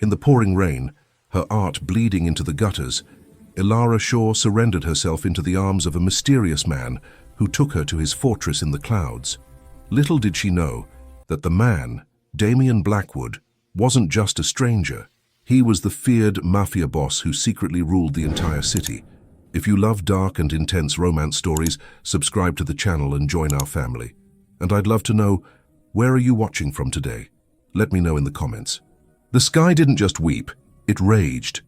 In the pouring rain, her art bleeding into the gutters, Ilara Shaw surrendered herself into the arms of a mysterious man who took her to his fortress in the clouds. Little did she know that the man, Damian Blackwood, wasn't just a stranger. He was the feared mafia boss who secretly ruled the entire city. If you love dark and intense romance stories, subscribe to the channel and join our family. And I'd love to know, where are you watching from today? Let me know in the comments. The sky didn't just weep, it raged.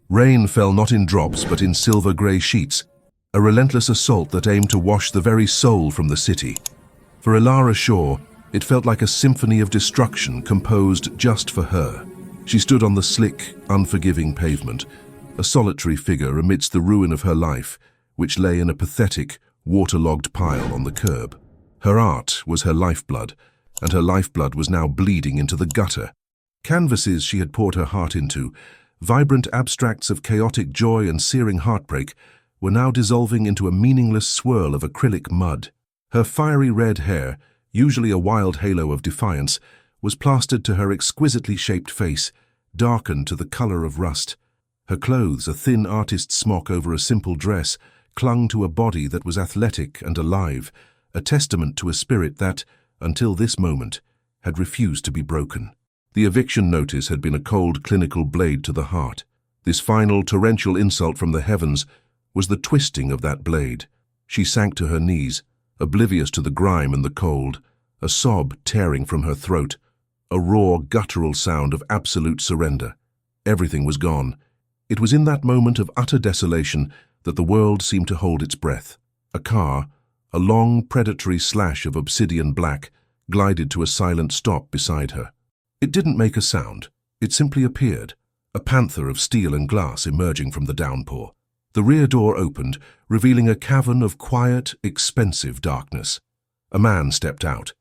Rain fell not in drops but in silver-grey sheets, a relentless assault that aimed to wash the very soul from the city. For Ilara Shaw, it felt like a symphony of destruction composed just for her. She stood on the slick, unforgiving pavement, a solitary figure amidst the ruin of her life, which lay in a pathetic, waterlogged pile on the curb. Her art was her lifeblood, and her lifeblood was now bleeding into the gutter. Canvases she had poured her heart into, vibrant abstracts of chaotic joy and searing heartbreak, were now dissolving into a meaningless swirl of acrylic mud. Her fiery red hair, usually a wild halo of defiance, was plastered to her exquisitely shaped face, darkened to the color of rust. Her clothes, a thin artist's smock over a simple dress, clung to a body that was athletic and alive, a testament to a spirit that, until this moment, had refused to be broken. The eviction notice had been a cold clinical blade to the heart. This final torrential insult from the heavens was the twisting of that blade. She sank to her knees, oblivious to the grime and the cold, a sob tearing from her throat, a raw, guttural sound of absolute surrender. Everything was gone. It was in that moment of utter desolation that the world seemed to hold its breath. A car, a long, predatory slash of obsidian black, glided to a silent stop beside her. It didn't make a sound. It simply appeared, a panther of steel and glass emerging from the downpour. The rear door opened, revealing a cavern of quiet, expensive darkness. A man stepped out.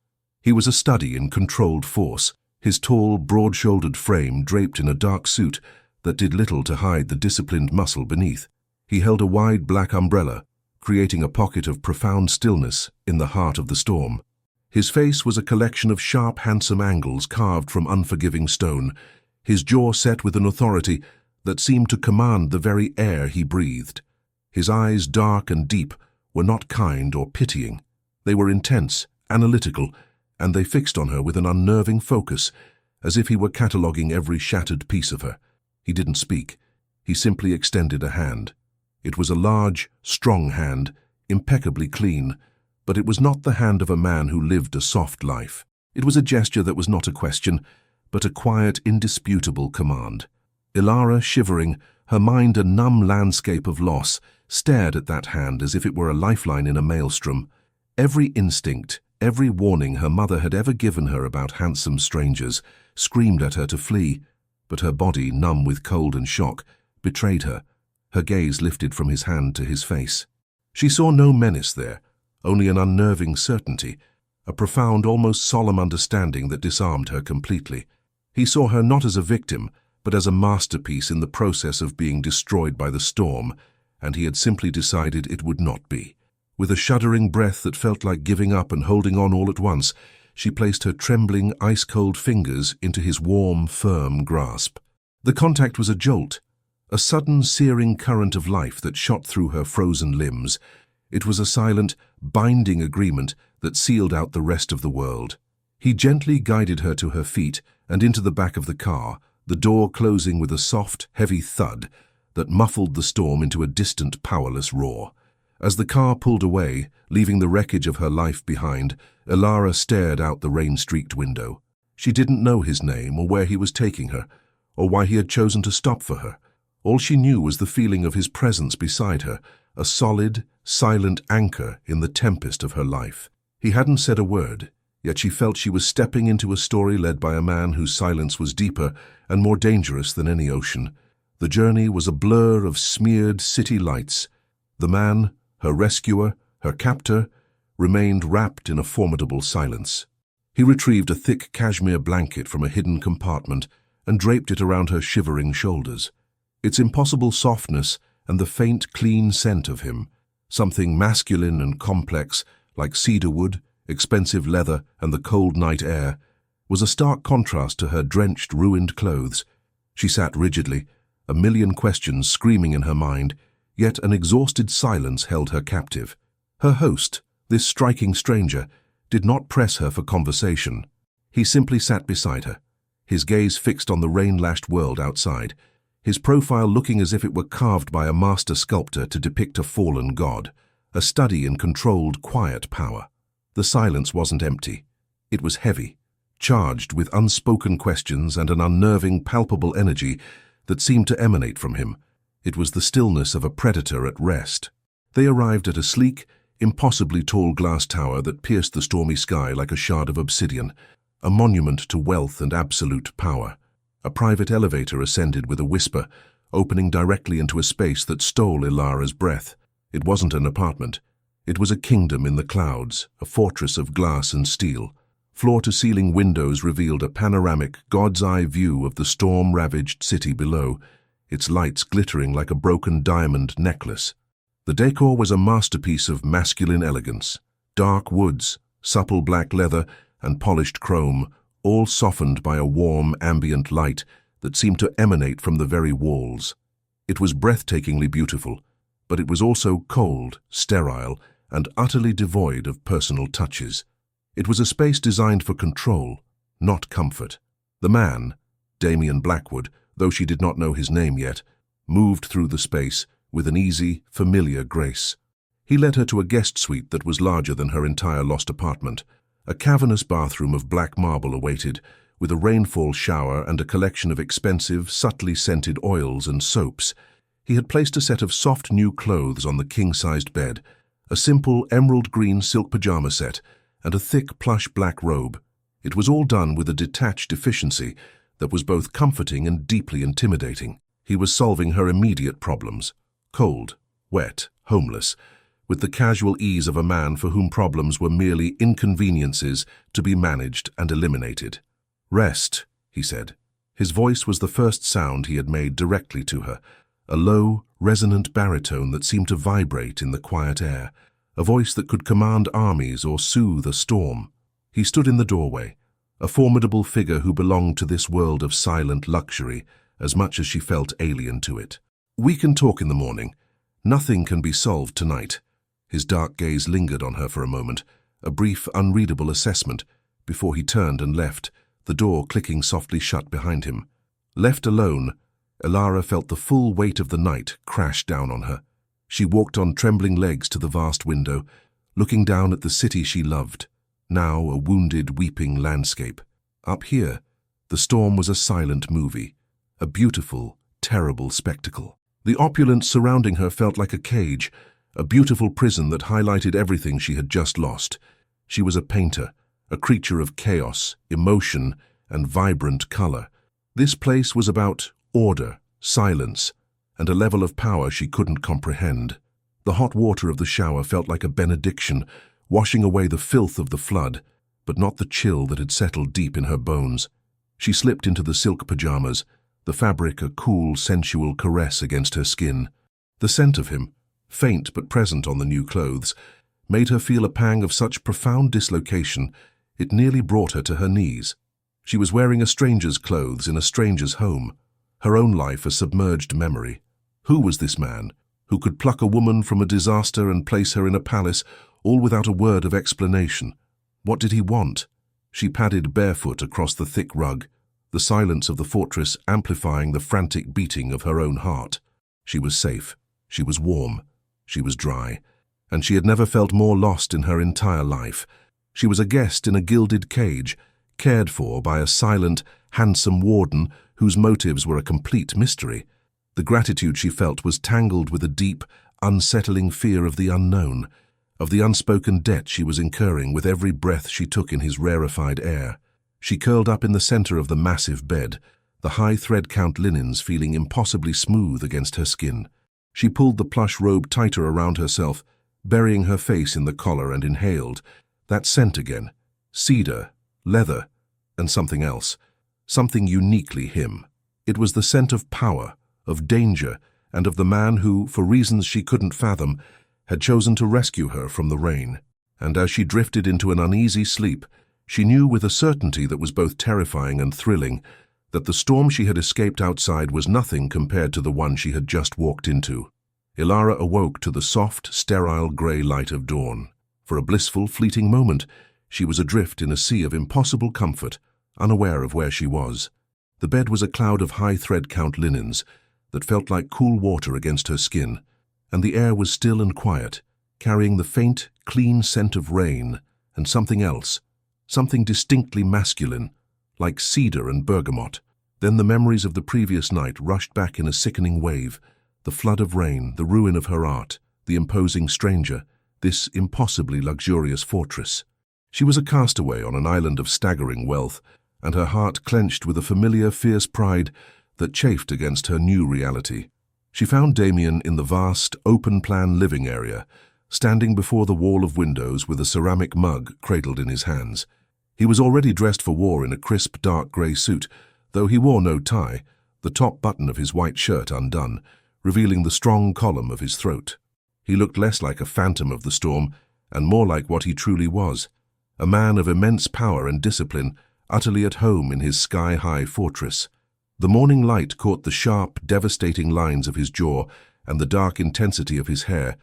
He was a study in controlled force, his tall, broad-shouldered frame draped in a dark suit that did little to hide the disciplined muscle beneath. He held a wide black umbrella, creating a pocket of profound stillness in the heart of the storm. His face was a collection of sharp, handsome angles carved from unforgiving stone, his jaw set with an authority that seemed to command the very air he breathed. His eyes, dark and deep, were not kind or pitying. They were intense, analytical, and they fixed on her with an unnerving focus, as if he were cataloguing every shattered piece of her. He didn't speak. He simply extended a hand. It was a large, strong hand, impeccably clean, but it was not the hand of a man who lived a soft life. It was a gesture that was not a question, but a quiet, indisputable command. Ilara, shivering, her mind a numb landscape of loss, stared at that hand as if it were a lifeline in a maelstrom. Every instinct, every warning her mother had ever given her about handsome strangers, screamed at her to flee, but her body, numb with cold and shock, betrayed her. Her gaze lifted from his hand to his face. She saw no menace there, only an unnerving certainty, a profound, almost solemn understanding that disarmed her completely. He saw her not as a victim, but as a masterpiece in the process of being destroyed by the storm, and he had simply decided it would not be. With a shuddering breath that felt like giving up and holding on all at once, she placed her trembling, ice-cold fingers into his warm, firm grasp. The contact was a jolt, a sudden, searing current of life that shot through her frozen limbs. It was a silent, binding agreement that sealed out the rest of the world. He gently guided her to her feet and into the back of the car, the door closing with a soft, heavy thud that muffled the storm into a distant, powerless roar. As the car pulled away, leaving the wreckage of her life behind, Ilara stared out the rain-streaked window. She didn't know his name or where he was taking her, or why he had chosen to stop for her. All she knew was the feeling of his presence beside her, a solid, silent anchor in the tempest of her life. He hadn't said a word, yet she felt she was stepping into a story led by a man whose silence was deeper and more dangerous than any ocean. The journey was a blur of smeared city lights. The man, her rescuer, her captor, remained wrapped in a formidable silence. He retrieved a thick cashmere blanket from a hidden compartment and draped it around her shivering shoulders. Its impossible softness and the faint, clean scent of him, something masculine and complex, like cedarwood, expensive leather, and the cold night air, was a stark contrast to her drenched, ruined clothes. She sat rigidly, a million questions screaming in her mind, yet an exhausted silence held her captive. Her host, this striking stranger, did not press her for conversation. He simply sat beside her, his gaze fixed on the rain-lashed world outside, his profile looking as if it were carved by a master sculptor to depict a fallen god, a study in controlled, quiet power. The silence wasn't empty. It was heavy, charged with unspoken questions and an unnerving, palpable energy that seemed to emanate from him. It was the stillness of a predator at rest. They arrived at a sleek, impossibly tall glass tower that pierced the stormy sky like a shard of obsidian, a monument to wealth and absolute power. A private elevator ascended with a whisper, opening directly into a space that stole Ilara's breath. It wasn't an apartment. It was a kingdom in the clouds, a fortress of glass and steel. Floor-to-ceiling windows revealed a panoramic, god's-eye view of the storm-ravaged city below, its lights glittering like a broken diamond necklace. The decor was a masterpiece of masculine elegance. Dark woods, supple black leather, and polished chrome, all softened by a warm, ambient light that seemed to emanate from the very walls. It was breathtakingly beautiful, but it was also cold, sterile, and utterly devoid of personal touches. It was a space designed for control, not comfort. The man, Damien Blackwood, though she did not know his name yet, moved through the space with an easy, familiar grace. He led her to a guest suite that was larger than her entire lost apartment. A cavernous bathroom of black marble awaited, with a rainfall shower and a collection of expensive, subtly scented oils and soaps. He had placed a set of soft new clothes on the king-sized bed, a simple emerald green silk pajama set, and a thick plush black robe. It was all done with a detached efficiency that was both comforting and deeply intimidating. He was solving her immediate problems, cold, wet, homeless, with the casual ease of a man for whom problems were merely inconveniences to be managed and eliminated. "Rest," he said. His voice was the first sound he had made directly to her, a low, resonant baritone that seemed to vibrate in the quiet air, a voice that could command armies or soothe a storm. He stood in the doorway, a formidable figure who belonged to this world of silent luxury as much as she felt alien to it. "We can talk in the morning. Nothing can be solved tonight." His dark gaze lingered on her for a moment, a brief, unreadable assessment, before he turned and left, the door clicking softly shut behind him. Left alone, Ilara felt the full weight of the night crash down on her. She walked on trembling legs to the vast window, looking down at the city she loved, now a wounded, weeping landscape. Up here, the storm was a silent movie, a beautiful, terrible spectacle. The opulence surrounding her felt like a cage, a beautiful prison that highlighted everything she had just lost. She was a painter, a creature of chaos, emotion, and vibrant color. This place was about order, silence, and a level of power she couldn't comprehend. The hot water of the shower felt like a benediction, washing away the filth of the flood, but not the chill that had settled deep in her bones. She slipped into the silk pajamas, the fabric a cool, sensual caress against her skin. The scent of him, faint but present on the new clothes, made her feel a pang of such profound dislocation it nearly brought her to her knees. She was wearing a stranger's clothes in a stranger's home, her own life a submerged memory. Who was this man, who could pluck a woman from a disaster and place her in a palace, all without a word of explanation? What did he want? She padded barefoot across the thick rug, the silence of the fortress amplifying the frantic beating of her own heart. She was safe, she was warm, she was dry, and she had never felt more lost in her entire life. She was a guest in a gilded cage, cared for by a silent, handsome warden whose motives were a complete mystery. The gratitude she felt was tangled with a deep, unsettling fear of the unknown, of the unspoken debt she was incurring with every breath she took in his rarefied air. She curled up in the center of the massive bed, the high thread-count linens feeling impossibly smooth against her skin. She pulled the plush robe tighter around herself, burying her face in the collar, and inhaled that scent again, cedar, leather, and something else, something uniquely him. It was the scent of power, of danger, and of the man who, for reasons she couldn't fathom, had chosen to rescue her from the rain. And as she drifted into an uneasy sleep, she knew with a certainty that was both terrifying and thrilling that the storm she had escaped outside was nothing compared to the one she had just walked into. Ilara awoke to the soft, sterile grey light of dawn. For a blissful, fleeting moment, she was adrift in a sea of impossible comfort, unaware of where she was. The bed was a cloud of high thread-count linens that felt like cool water against her skin, and the air was still and quiet, carrying the faint, clean scent of rain and something else, something distinctly masculine, like cedar and bergamot. Then the memories of the previous night rushed back in a sickening wave, the flood of rain, the ruin of her art, the imposing stranger, this impossibly luxurious fortress. She was a castaway on an island of staggering wealth, and her heart clenched with a familiar, fierce pride that chafed against her new reality. She found Damien in the vast, open-plan living area, standing before the wall of windows with a ceramic mug cradled in his hands. He was already dressed for war in a crisp, dark grey suit, though he wore no tie, the top button of his white shirt undone, revealing the strong column of his throat. He looked less like a phantom of the storm and more like what he truly was, a man of immense power and discipline, utterly at home in his sky-high fortress. The morning light caught the sharp, devastating lines of his jaw and the dark intensity of his hair,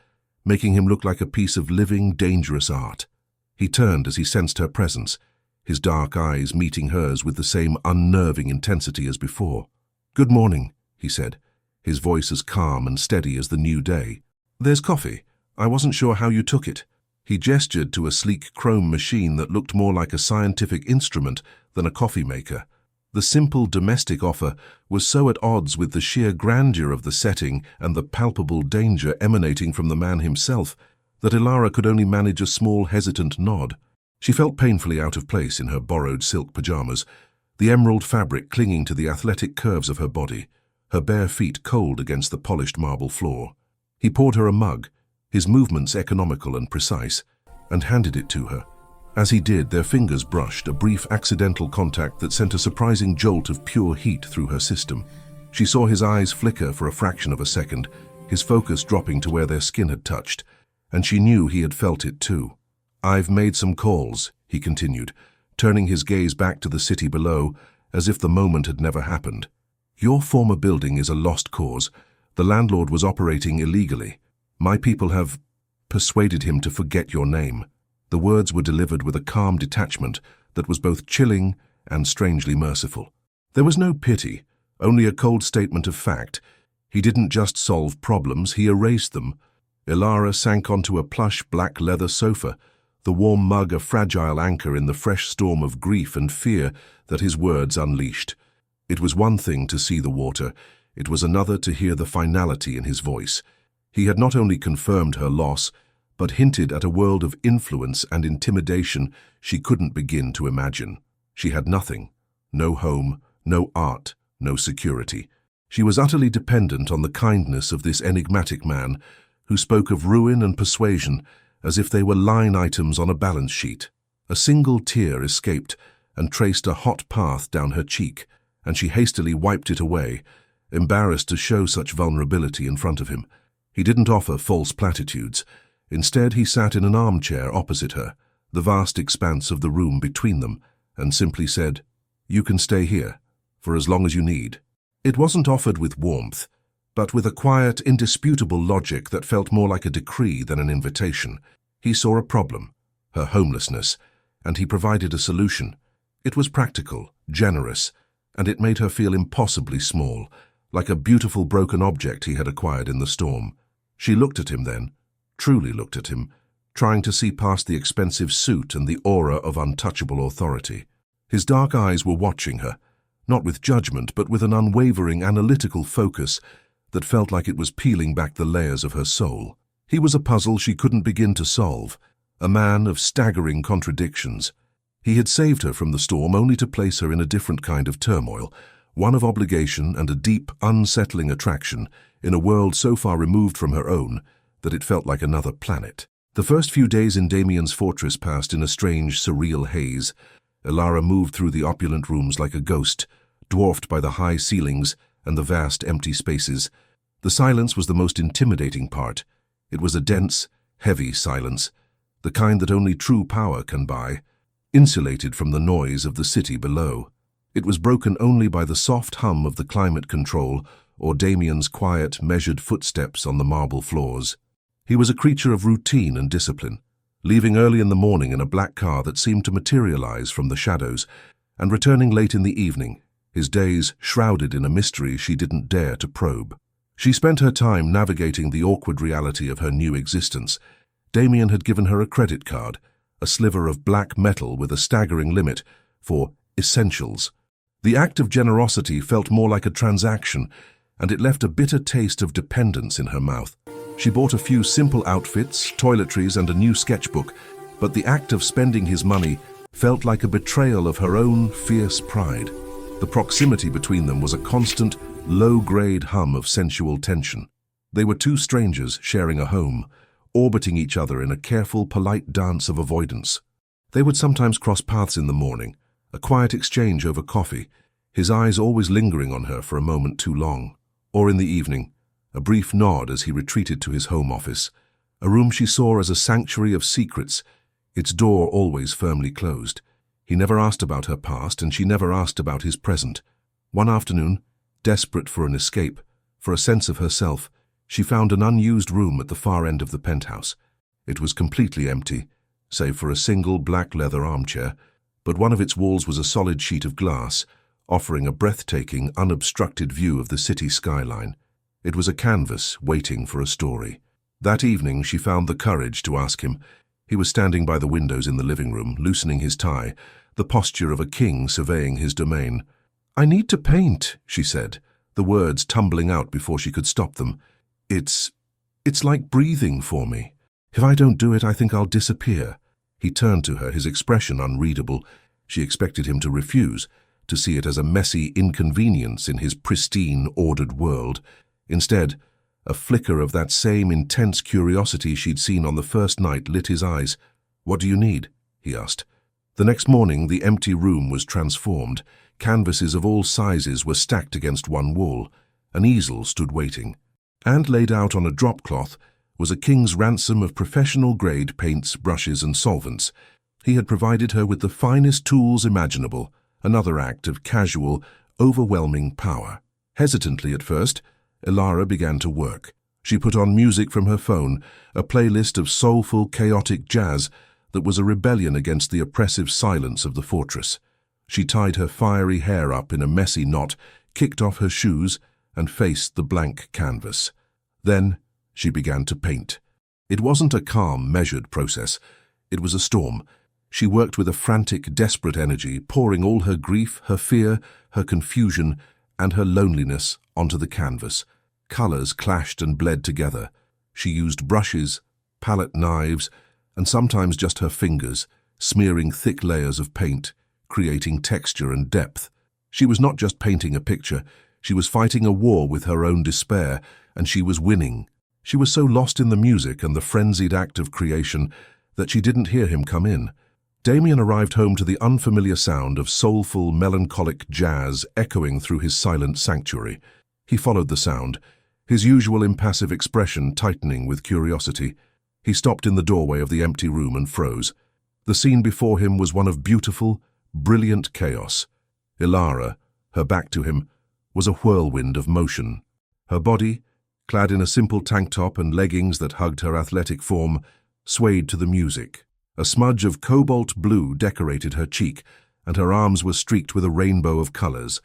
making him look like a piece of living, dangerous art. He turned as he sensed her presence, his dark eyes meeting hers with the same unnerving intensity as before. "Good morning," he said, his voice as calm and steady as the new day. "There's coffee. I wasn't sure how you took it." He gestured to a sleek chrome machine that looked more like a scientific instrument than a coffee maker. The simple domestic offer was so at odds with the sheer grandeur of the setting and the palpable danger emanating from the man himself that Ilara could only manage a small, hesitant nod. She felt painfully out of place in her borrowed silk pajamas, the emerald fabric clinging to the athletic curves of her body, her bare feet cold against the polished marble floor. He poured her a mug, his movements economical and precise, and handed it to her. As he did, their fingers brushed, a brief accidental contact that sent a surprising jolt of pure heat through her system. She saw his eyes flicker for a fraction of a second, his focus dropping to where their skin had touched, and she knew he had felt it too. "I've made some calls," he continued, turning his gaze back to the city below, as if the moment had never happened. "Your former building is a lost cause. The landlord was operating illegally. My people have persuaded him to forget your name." The words were delivered with a calm detachment that was both chilling and strangely merciful. There was no pity, only a cold statement of fact. He didn't just solve problems, he erased them. Ilara sank onto a plush black leather sofa, the warm mug a fragile anchor in the fresh storm of grief and fear that his words unleashed. It was one thing to see the water, it was another to hear the finality in his voice. He had not only confirmed her loss, but hinted at a world of influence and intimidation she couldn't begin to imagine. She had nothing, no home, no art, no security. She was utterly dependent on the kindness of this enigmatic man who spoke of ruin and persuasion as if they were line items on a balance sheet. A single tear escaped and traced a hot path down her cheek, and she hastily wiped it away, embarrassed to show such vulnerability in front of him. He didn't offer false platitudes. Instead, he sat in an armchair opposite her, the vast expanse of the room between them, and simply said, "You can stay here, for as long as you need." It wasn't offered with warmth, but with a quiet, indisputable logic that felt more like a decree than an invitation. He saw a problem, her homelessness, and he provided a solution. It was practical, generous, and it made her feel impossibly small, like a beautiful broken object he had acquired in the storm. She looked at him then, truly looked at him, trying to see past the expensive suit and the aura of untouchable authority. His dark eyes were watching her, not with judgment, but with an unwavering, analytical focus that felt like it was peeling back the layers of her soul. He was a puzzle she couldn't begin to solve, a man of staggering contradictions. He had saved her from the storm only to place her in a different kind of turmoil, one of obligation and a deep, unsettling attraction in a world so far removed from her own that it felt like another planet. The first few days in Damien's fortress passed in a strange, surreal haze. Ilara moved through the opulent rooms like a ghost, dwarfed by the high ceilings and the vast empty spaces. The silence was the most intimidating part. It was a dense, heavy silence, the kind that only true power can buy, insulated from the noise of the city below. It was broken only by the soft hum of the climate control or Damien's quiet, measured footsteps on the marble floors. He was a creature of routine and discipline, leaving early in the morning in a black car that seemed to materialize from the shadows, and returning late in the evening, his days shrouded in a mystery she didn't dare to probe. She spent her time navigating the awkward reality of her new existence. Damien had given her a credit card, a sliver of black metal with a staggering limit for essentials. The act of generosity felt more like a transaction, and it left a bitter taste of dependence in her mouth. She bought a few simple outfits, toiletries, and a new sketchbook, but the act of spending his money felt like a betrayal of her own fierce pride. The proximity between them was a constant, low-grade hum of sensual tension. They were two strangers sharing a home, orbiting each other in a careful, polite dance of avoidance. They would sometimes cross paths in the morning, a quiet exchange over coffee, his eyes always lingering on her for a moment too long. Or in the evening, a brief nod as he retreated to his home office, a room she saw as a sanctuary of secrets, its door always firmly closed. He never asked about her past, and she never asked about his present. One afternoon, desperate for an escape, for a sense of herself, she found an unused room at the far end of the penthouse. It was completely empty, save for a single black leather armchair, but one of its walls was a solid sheet of glass, offering a breathtaking, unobstructed view of the city skyline. It was a canvas waiting for a story. That evening she found the courage to ask him. He was standing by the windows in the living room, loosening his tie, the posture of a king surveying his domain. "I need to paint," she said, the words tumbling out before she could stop them. It's like breathing for me. If I don't do it, I think I'll disappear." He turned to her, his expression unreadable. She expected him to refuse, to see it as a messy inconvenience in his pristine, ordered world. Instead, a flicker of that same intense curiosity she'd seen on the first night lit his eyes. "What do you need?" he asked. The next morning, the empty room was transformed. Canvases of all sizes were stacked against one wall. An easel stood waiting. And laid out on a drop cloth was a king's ransom of professional-grade paints, brushes, and solvents. He had provided her with the finest tools imaginable, another act of casual, overwhelming power. Hesitantly at first, Ilara began to work. She put on music from her phone, a playlist of soulful, chaotic jazz that was a rebellion against the oppressive silence of the fortress. She tied her fiery hair up in a messy knot, kicked off her shoes, and faced the blank canvas. Then she began to paint. It wasn't a calm, measured process. It was a storm. She worked with a frantic, desperate energy, pouring all her grief, her fear, her confusion, and her loneliness onto the canvas. Colors clashed and bled together. She used brushes, palette knives, and sometimes just her fingers, smearing thick layers of paint, creating texture and depth. She was not just painting a picture. She was fighting a war with her own despair, and she was winning. She was so lost in the music and the frenzied act of creation that she didn't hear him come in. Damien arrived home to the unfamiliar sound of soulful, melancholic jazz echoing through his silent sanctuary. He followed the sound, his usual impassive expression tightening with curiosity. He stopped in the doorway of the empty room and froze. The scene before him was one of beautiful, brilliant chaos. Ilara, her back to him, was a whirlwind of motion. Her body, clad in a simple tank top and leggings that hugged her athletic form, swayed to the music. A smudge of cobalt blue decorated her cheek, and her arms were streaked with a rainbow of colors.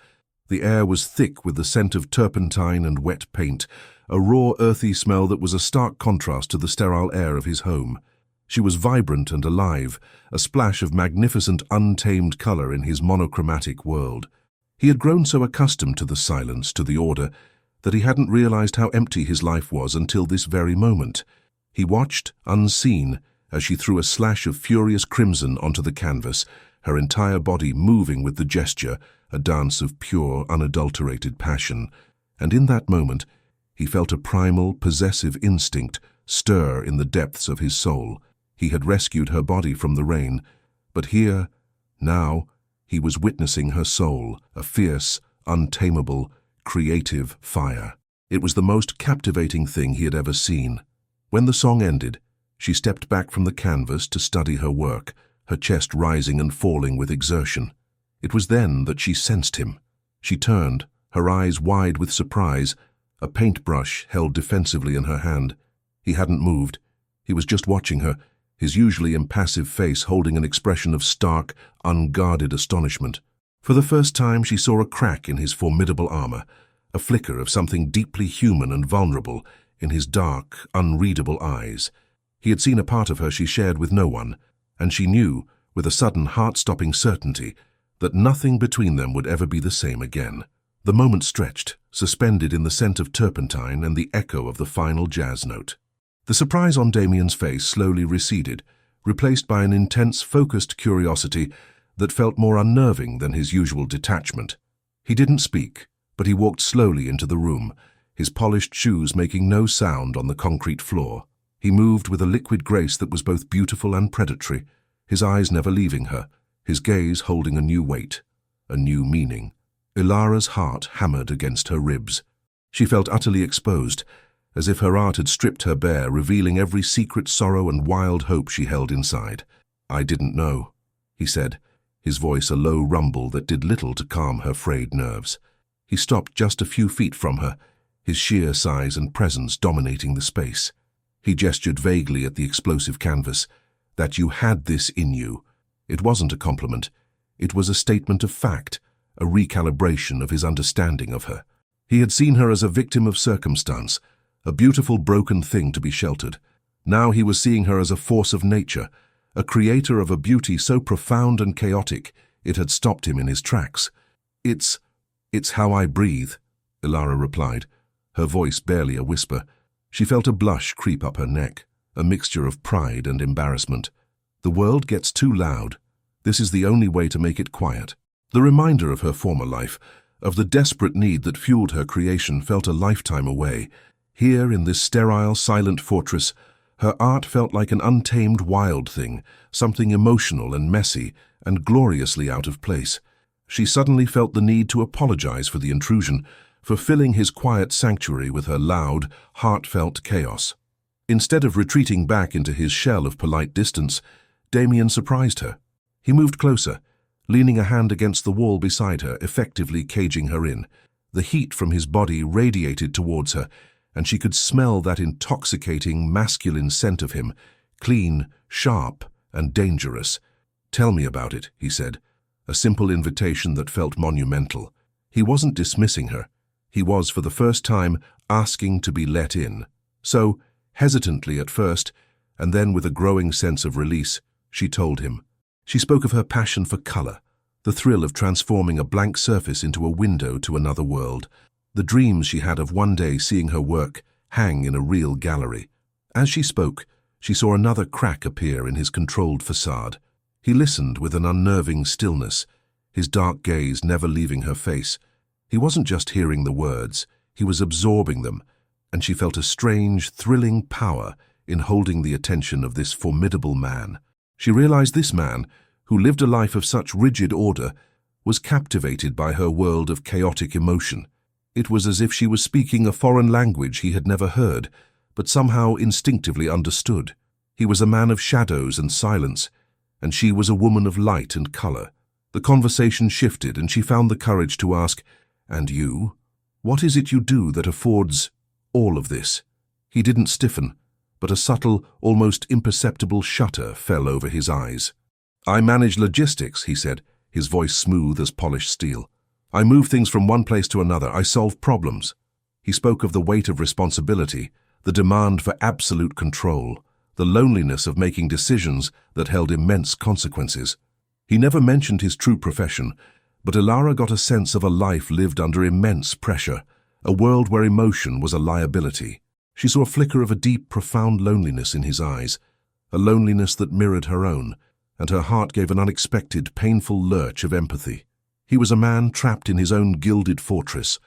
The air was thick with the scent of turpentine and wet paint, a raw, earthy smell that was a stark contrast to the sterile air of his home. She was vibrant and alive, a splash of magnificent, untamed color in his monochromatic world. He had grown so accustomed to the silence, to the order, that he hadn't realized how empty his life was until this very moment. He watched, unseen, as she threw a slash of furious crimson onto the canvas, her entire body moving with the gesture, a dance of pure, unadulterated passion. And in that moment, he felt a primal, possessive instinct stir in the depths of his soul. He had rescued her body from the rain, but here, now, he was witnessing her soul, a fierce, untamable, creative fire. It was the most captivating thing he had ever seen. When the song ended, she stepped back from the canvas to study her work, her chest rising and falling with exertion. It was then that she sensed him. She turned, her eyes wide with surprise, a paintbrush held defensively in her hand. He hadn't moved. He was just watching her, his usually impassive face holding an expression of stark, unguarded astonishment. For the first time she saw a crack in his formidable armor, a flicker of something deeply human and vulnerable in his dark, unreadable eyes. He had seen a part of her she shared with no one, and she knew, with a sudden heart-stopping certainty, that nothing between them would ever be the same again. The moment stretched, suspended in the scent of turpentine and the echo of the final jazz note. The surprise on Damien's face slowly receded, replaced by an intense, focused curiosity that felt more unnerving than his usual detachment. He didn't speak, but he walked slowly into the room, his polished shoes making no sound on the concrete floor. He moved with a liquid grace that was both beautiful and predatory, his eyes never leaving her, his gaze holding a new weight, a new meaning. Ilara's heart hammered against her ribs. She felt utterly exposed, as if her art had stripped her bare, revealing every secret sorrow and wild hope she held inside. "I didn't know," he said, his voice a low rumble that did little to calm her frayed nerves. He stopped just a few feet from her, his sheer size and presence dominating the space. He gestured vaguely at the explosive canvas. "That you had this in you." It wasn't a compliment. It was a statement of fact, a recalibration of his understanding of her. He had seen her as a victim of circumstance, a beautiful broken thing to be sheltered. Now he was seeing her as a force of nature, a creator of a beauty so profound and chaotic it had stopped him in his tracks. It's how I breathe," Ilara replied, her voice barely a whisper. She felt a blush creep up her neck, a mixture of pride and embarrassment. The world gets too loud. This is the only way to make it quiet. The reminder of her former life, of the desperate need that fueled her creation, felt a lifetime away. Here, in this sterile, silent fortress, her art felt like an untamed wild thing, something emotional and messy and gloriously out of place. She suddenly felt the need to apologize for the intrusion, for filling his quiet sanctuary with her loud, heartfelt chaos. Instead of retreating back into his shell of polite distance, Damien surprised her. He moved closer, leaning a hand against the wall beside her, effectively caging her in. The heat from his body radiated towards her, and she could smell that intoxicating, masculine scent of him, clean, sharp, and dangerous. "Tell me about it," he said, a simple invitation that felt monumental. He wasn't dismissing her. He was, for the first time, asking to be let in. So, hesitantly at first, and then with a growing sense of release, she told him. She spoke of her passion for color, the thrill of transforming a blank surface into a window to another world, the dreams she had of one day seeing her work hang in a real gallery. As she spoke, she saw another crack appear in his controlled facade. He listened with an unnerving stillness, his dark gaze never leaving her face. He wasn't just hearing the words, he was absorbing them, and she felt a strange, thrilling power in holding the attention of this formidable man. She realized this man, who lived a life of such rigid order, was captivated by her world of chaotic emotion. It was as if she was speaking a foreign language he had never heard, but somehow instinctively understood. He was a man of shadows and silence, and she was a woman of light and color. The conversation shifted, and she found the courage to ask, "And you? What is it you do that affords all of this?" He didn't stiffen, but a subtle, almost imperceptible shudder fell over his eyes. "I manage logistics," he said, his voice smooth as polished steel. "I move things from one place to another. I solve problems." He spoke of the weight of responsibility, the demand for absolute control, the loneliness of making decisions that held immense consequences. He never mentioned his true profession, but Ilara got a sense of a life lived under immense pressure, a world where emotion was a liability. She saw a flicker of a deep, profound loneliness in his eyes, a loneliness that mirrored her own, and her heart gave an unexpected, painful lurch of empathy. He was a man trapped in his own gilded fortress,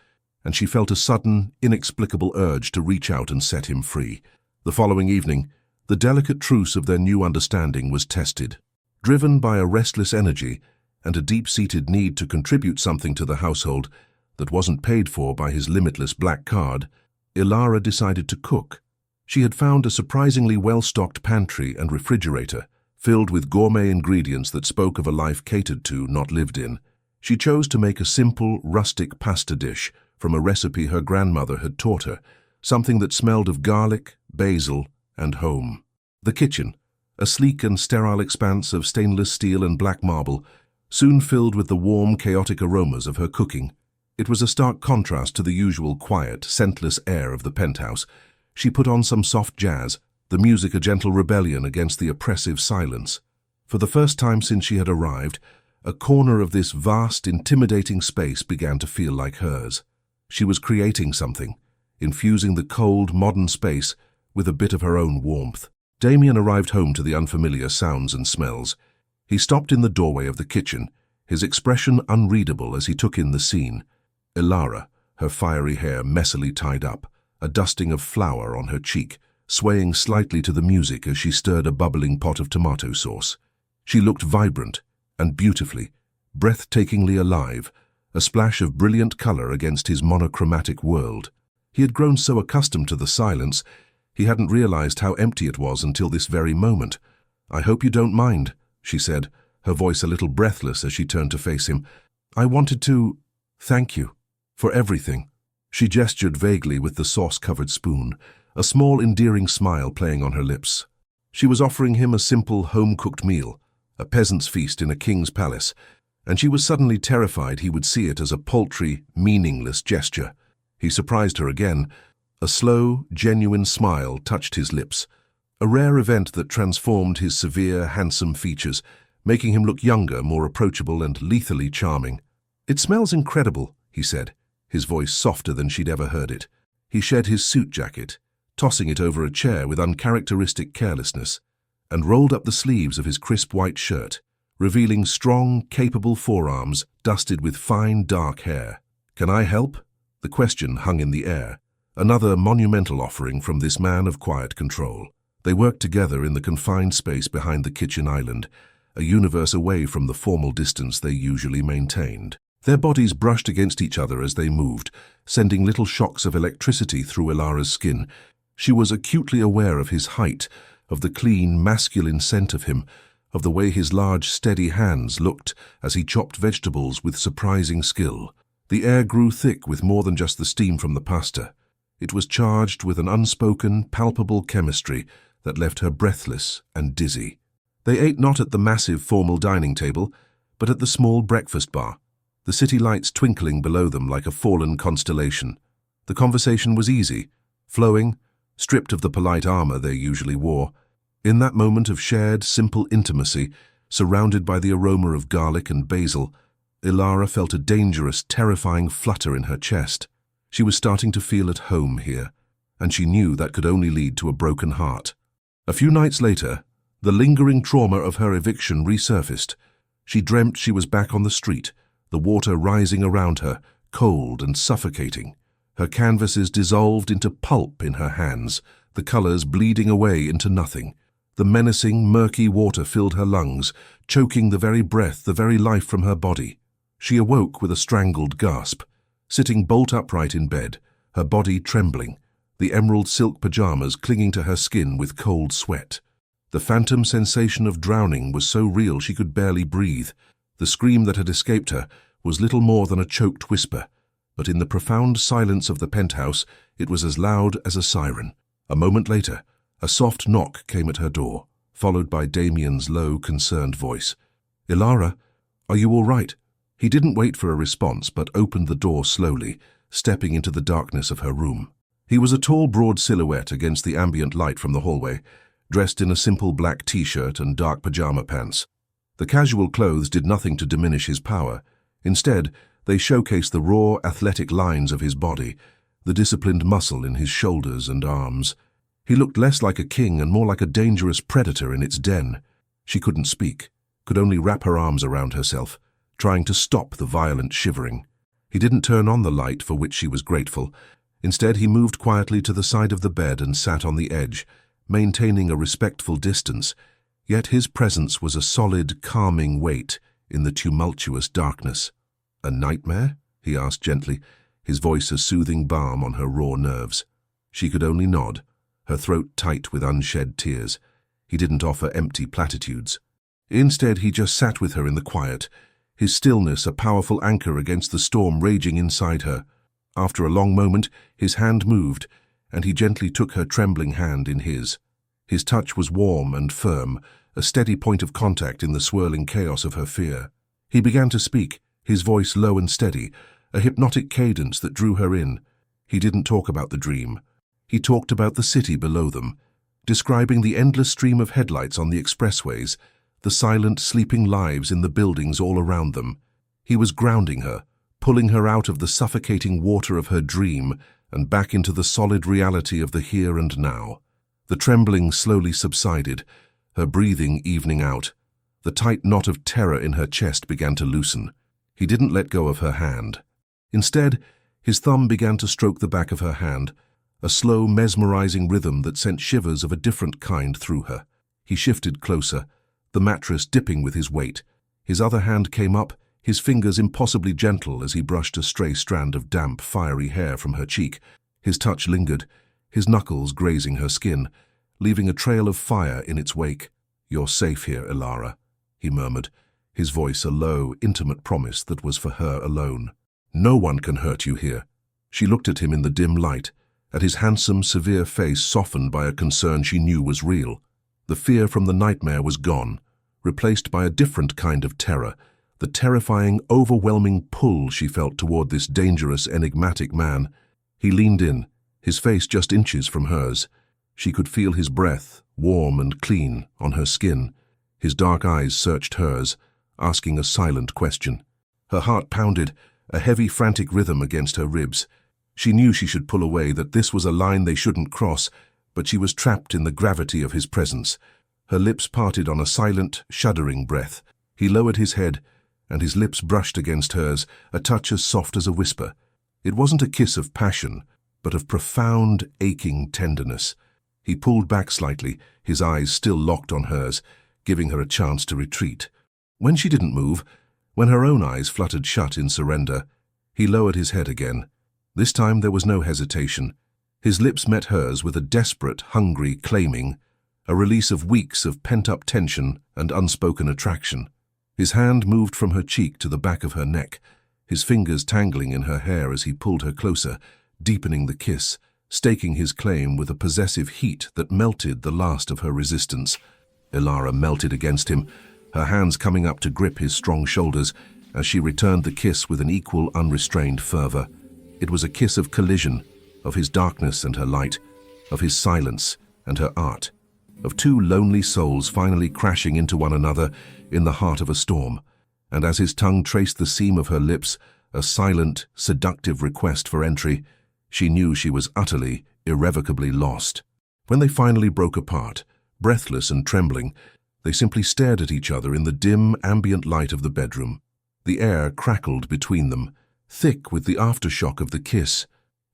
and she felt a sudden, inexplicable urge to reach out and set him free. The following evening, the delicate truce of their new understanding was tested. Driven by a restless energy and a deep-seated need to contribute something to the household that wasn't paid for by his limitless black card, Ilara decided to cook. She had found a surprisingly well-stocked pantry and refrigerator, filled with gourmet ingredients that spoke of a life catered to, not lived in. She chose to make a simple, rustic pasta dish from a recipe her grandmother had taught her, something that smelled of garlic, basil, and home. The kitchen, a sleek and sterile expanse of stainless steel and black marble, soon filled with the warm, chaotic aromas of her cooking. It was a stark contrast to the usual quiet, scentless air of the penthouse. She put on some soft jazz, the music a gentle rebellion against the oppressive silence. For the first time since she had arrived, a corner of this vast, intimidating space began to feel like hers. She was creating something, infusing the cold, modern space with a bit of her own warmth. Damien arrived home to the unfamiliar sounds and smells. He stopped in the doorway of the kitchen, his expression unreadable as he took in the scene. Ilara, her fiery hair messily tied up, a dusting of flour on her cheek, swaying slightly to the music as she stirred a bubbling pot of tomato sauce. She looked vibrant and beautifully, breathtakingly alive, a splash of brilliant color against his monochromatic world. He had grown so accustomed to the silence, he hadn't realized how empty it was until this very moment. "I hope you don't mind," she said, her voice a little breathless as she turned to face him. "I wanted to thank you for everything." She gestured vaguely with the sauce-covered spoon, a small endearing smile playing on her lips. She was offering him a simple home-cooked meal, a peasant's feast in a king's palace, and she was suddenly terrified he would see it as a paltry, meaningless gesture. He surprised her again. A slow, genuine smile touched his lips, a rare event that transformed his severe, handsome features, making him look younger, more approachable, and lethally charming. "It smells incredible," he said, his voice softer than she'd ever heard it. He shed his suit jacket, tossing it over a chair with uncharacteristic carelessness, and rolled up the sleeves of his crisp white shirt, revealing strong, capable forearms dusted with fine, dark hair. "Can I help?" The question hung in the air, another monumental offering from this man of quiet control. They worked together in the confined space behind the kitchen island, a universe away from the formal distance they usually maintained. Their bodies brushed against each other as they moved, sending little shocks of electricity through Ilara's skin. She was acutely aware of his height, of the clean, masculine scent of him, of the way his large, steady hands looked as he chopped vegetables with surprising skill. The air grew thick with more than just the steam from the pasta. It was charged with an unspoken, palpable chemistry that left her breathless and dizzy. They ate not at the massive formal dining table, but at the small breakfast bar, the city lights twinkling below them like a fallen constellation. The conversation was easy, flowing, stripped of the polite armor they usually wore. In that moment of shared, simple intimacy, surrounded by the aroma of garlic and basil, Ilara felt a dangerous, terrifying flutter in her chest. She was starting to feel at home here, and she knew that could only lead to a broken heart. A few nights later, the lingering trauma of her eviction resurfaced. She dreamt she was back on the street, the water rising around her, cold and suffocating. Her canvases dissolved into pulp in her hands, the colors bleeding away into nothing. The menacing, murky water filled her lungs, choking the very breath, the very life from her body. She awoke with a strangled gasp, sitting bolt upright in bed, her body trembling, the emerald silk pajamas clinging to her skin with cold sweat. The phantom sensation of drowning was so real she could barely breathe. The scream that had escaped her was little more than a choked whisper, but in the profound silence of the penthouse it was as loud as a siren. A moment later, a soft knock came at her door, followed by Damien's low, concerned voice. "Ilara, are you all right?" He didn't wait for a response, but opened the door slowly, stepping into the darkness of her room. He was a tall, broad silhouette against the ambient light from the hallway, dressed in a simple black t-shirt and dark pajama pants. The casual clothes did nothing to diminish his power. Instead, they showcased the raw, athletic lines of his body, the disciplined muscle in his shoulders and arms. He looked less like a king and more like a dangerous predator in its den. She couldn't speak, could only wrap her arms around herself, trying to stop the violent shivering. He didn't turn on the light, for which she was grateful. Instead, he moved quietly to the side of the bed and sat on the edge, maintaining a respectful distance, yet his presence was a solid, calming weight in the tumultuous darkness. "A nightmare?" he asked gently, his voice a soothing balm on her raw nerves. She could only nod, her throat tight with unshed tears. He didn't offer empty platitudes. Instead, he just sat with her in the quiet, his stillness a powerful anchor against the storm raging inside her. After a long moment, his hand moved, and he gently took her trembling hand in his. His touch was warm and firm, a steady point of contact in the swirling chaos of her fear. He began to speak, his voice low and steady, a hypnotic cadence that drew her in. He didn't talk about the dream. He talked about the city below them, describing the endless stream of headlights on the expressways, the silent, sleeping lives in the buildings all around them. He was grounding her, pulling her out of the suffocating water of her dream and back into the solid reality of the here and now. The trembling slowly subsided, her breathing evening out. The tight knot of terror in her chest began to loosen. He didn't let go of her hand. Instead, his thumb began to stroke the back of her hand, a slow, mesmerizing rhythm that sent shivers of a different kind through her. He shifted closer, the mattress dipping with his weight. His other hand came up, his fingers impossibly gentle as he brushed a stray strand of damp, fiery hair from her cheek. His touch lingered, his knuckles grazing her skin, leaving a trail of fire in its wake. "You're safe here, Ilara," he murmured, his voice a low, intimate promise that was for her alone. "No one can hurt you here." She looked at him in the dim light, at his handsome, severe face softened by a concern she knew was real. The fear from the nightmare was gone, replaced by a different kind of terror, the terrifying, overwhelming pull she felt toward this dangerous, enigmatic man. He leaned in, his face just inches from hers. She could feel his breath, warm and clean, on her skin. His dark eyes searched hers, asking a silent question. Her heart pounded, a heavy, frantic rhythm against her ribs. She knew she should pull away, that this was a line they shouldn't cross, but she was trapped in the gravity of his presence. Her lips parted on a silent, shuddering breath. He lowered his head, and his lips brushed against hers, a touch as soft as a whisper. It wasn't a kiss of passion, but of profound, aching tenderness. He pulled back slightly, his eyes still locked on hers, giving her a chance to retreat. When she didn't move, when her own eyes fluttered shut in surrender, he lowered his head again. This time there was no hesitation. His lips met hers with a desperate, hungry claiming, a release of weeks of pent-up tension and unspoken attraction. His hand moved from her cheek to the back of her neck, his fingers tangling in her hair as he pulled her closer, deepening the kiss, staking his claim with a possessive heat that melted the last of her resistance. Ilara melted against him, her hands coming up to grip his strong shoulders as she returned the kiss with an equal, unrestrained fervor. It was a kiss of collision, of his darkness and her light, of his silence and her art, of two lonely souls finally crashing into one another in the heart of a storm. And as his tongue traced the seam of her lips, a silent, seductive request for entry, she knew she was utterly, irrevocably lost. When they finally broke apart, breathless and trembling, they simply stared at each other in the dim, ambient light of the bedroom. The air crackled between them, thick with the aftershock of the kiss.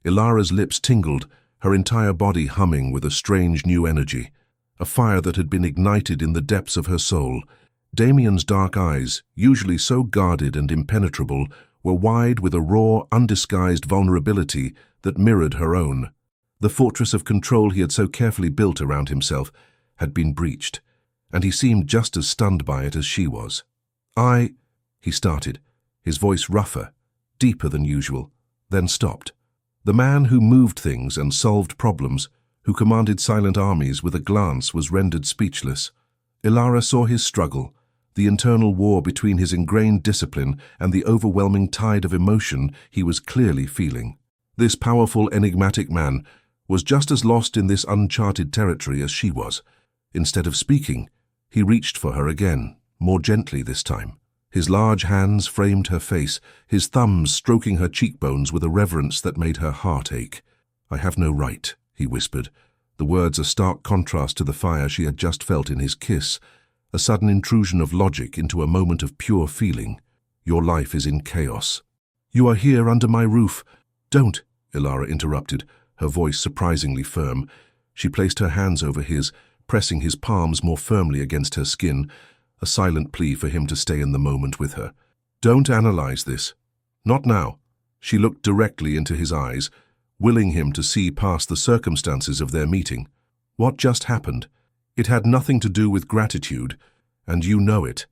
Ilara's lips tingled, her entire body humming with a strange new energy, a fire that had been ignited in the depths of her soul. Damien's dark eyes, usually so guarded and impenetrable, were wide with a raw, undisguised vulnerability that mirrored her own. The fortress of control he had so carefully built around himself had been breached, and he seemed just as stunned by it as she was. He started, his voice rougher, deeper than usual, then stopped. The man who moved things and solved problems, who commanded silent armies with a glance, was rendered speechless. Ilara saw his struggle, the internal war between his ingrained discipline and the overwhelming tide of emotion he was clearly feeling. This powerful, enigmatic man was just as lost in this uncharted territory as she was. Instead of speaking, he reached for her again, more gently this time. His large hands framed her face, his thumbs stroking her cheekbones with a reverence that made her heart ache. "I have no right," he whispered, the words a stark contrast to the fire she had just felt in his kiss, a sudden intrusion of logic into a moment of pure feeling. "Your life is in chaos." "You are here under my roof." "Don't," Ilara interrupted, her voice surprisingly firm. She placed her hands over his, pressing his palms more firmly against her skin, a silent plea for him to stay in the moment with her. "Don't analyze this. Not now." She looked directly into his eyes, willing him to see past the circumstances of their meeting. "What just happened? It had nothing to do with gratitude, and you know it."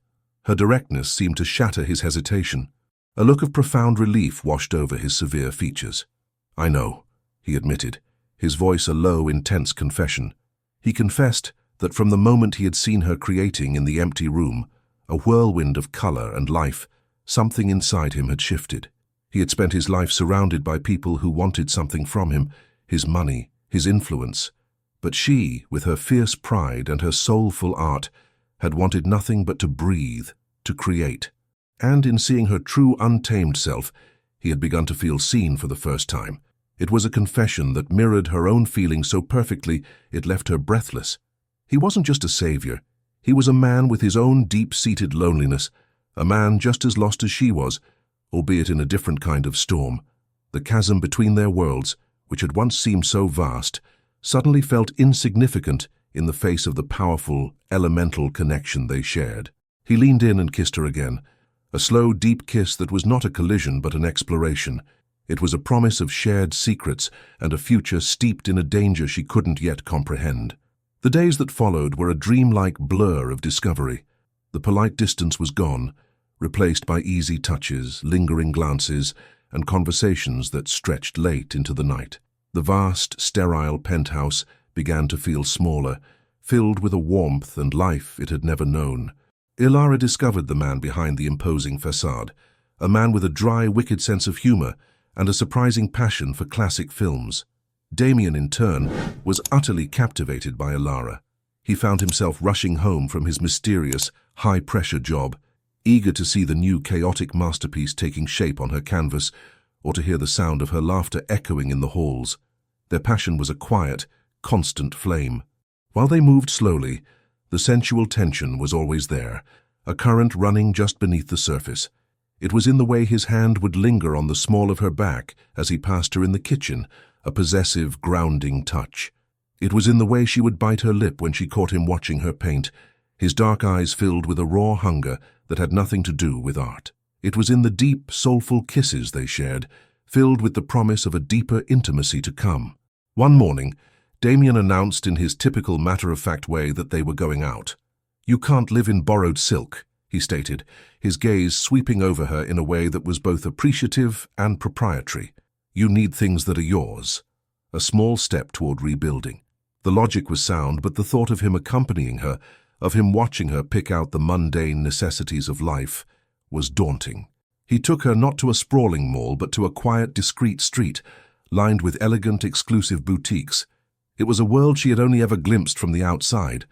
Her directness seemed to shatter his hesitation. A look of profound relief washed over his severe features. "I know," he admitted, his voice a low, intense confession. He confessed that from the moment he had seen her creating in the empty room, a whirlwind of color and life, something inside him had shifted. He had spent his life surrounded by people who wanted something from him, his money, his influence. But she, with her fierce pride and her soulful art, had wanted nothing but to breathe, to create. And in seeing her true, untamed self, he had begun to feel seen for the first time. It was a confession that mirrored her own feelings so perfectly it left her breathless. He wasn't just a savior. He was a man with his own deep-seated loneliness, a man just as lost as she was, albeit in a different kind of storm. The chasm between their worlds, which had once seemed so vast, suddenly felt insignificant in the face of the powerful, elemental connection they shared. He leaned in and kissed her again, a slow, deep kiss that was not a collision but an exploration. It was a promise of shared secrets and a future steeped in a danger she couldn't yet comprehend. The days that followed were a dreamlike blur of discovery. The polite distance was gone, replaced by easy touches, lingering glances, and conversations that stretched late into the night. The vast, sterile penthouse began to feel smaller, filled with a warmth and life it had never known. Ilara discovered the man behind the imposing facade, a man with a dry, wicked sense of humor and a surprising passion for classic films. Damien, in turn, was utterly captivated by Ilara. He found himself rushing home from his mysterious, high-pressure job, eager to see the new chaotic masterpiece taking shape on her canvas or to hear the sound of her laughter echoing in the halls. Their passion was a quiet, constant flame. While they moved slowly, the sensual tension was always there, a current running just beneath the surface. It was in the way his hand would linger on the small of her back as he passed her in the kitchen, a possessive, grounding touch. It was in the way she would bite her lip when she caught him watching her paint, his dark eyes filled with a raw hunger that had nothing to do with art. It was in the deep, soulful kisses they shared, filled with the promise of a deeper intimacy to come. One morning, Damien announced in his typical matter-of-fact way that they were going out. "You can't live in borrowed silk," he stated, his gaze sweeping over her in a way that was both appreciative and proprietary. "You need things that are yours." A small step toward rebuilding. The logic was sound, but the thought of him accompanying her, of him watching her pick out the mundane necessities of life, was daunting. He took her not to a sprawling mall, but to a quiet, discreet street, lined with elegant, exclusive boutiques. It was a world she had only ever glimpsed from the outside.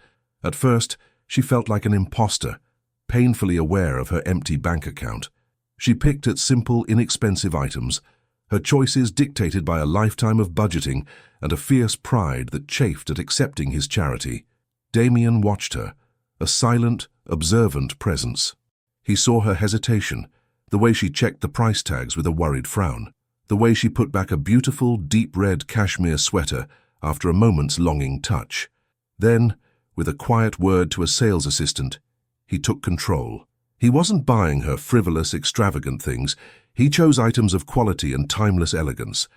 At first, she felt like an imposter, painfully aware of her empty bank account. She picked at simple, inexpensive items, her choices dictated by a lifetime of budgeting and a fierce pride that chafed at accepting his charity. Damien watched her, a silent, observant presence. He saw her hesitation, the way she checked the price tags with a worried frown, the way she put back a beautiful, deep red cashmere sweater after a moment's longing touch. Then, with a quiet word to a sales assistant, he took control. He wasn't buying her frivolous, extravagant things. He chose items of quality and timeless elegance.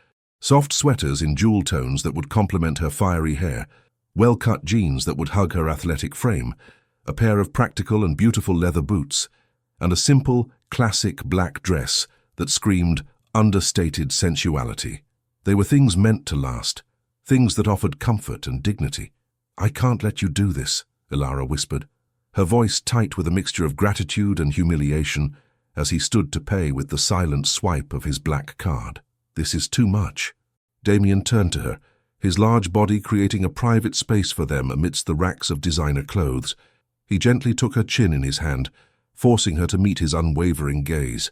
Soft sweaters in jewel tones that would complement her fiery hair, well-cut jeans that would hug her athletic frame, a pair of practical and beautiful leather boots, and a simple, classic black dress that screamed understated sensuality. They were things meant to last, things that offered comfort and dignity. "I can't let you do this," Ilara whispered, her voice tight with a mixture of gratitude and humiliation as he stood to pay with the silent swipe of his black card. "This is too much." Damien turned to her, his large body creating a private space for them amidst the racks of designer clothes. He gently took her chin in his hand, forcing her to meet his unwavering gaze.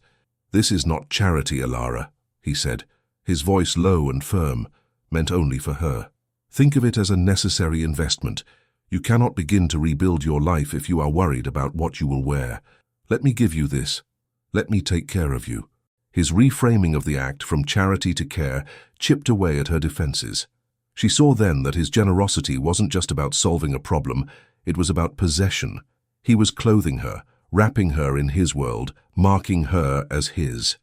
"This is not charity, Ilara," he said, his voice low and firm, meant only for her. "Think of it as a necessary investment. You cannot begin to rebuild your life if you are worried about what you will wear. Let me give you this. Let me take care of you." His reframing of the act from charity to care chipped away at her defenses. She saw then that his generosity wasn't just about solving a problem, it was about possession. He was clothing her, wrapping her in his world, marking her as his.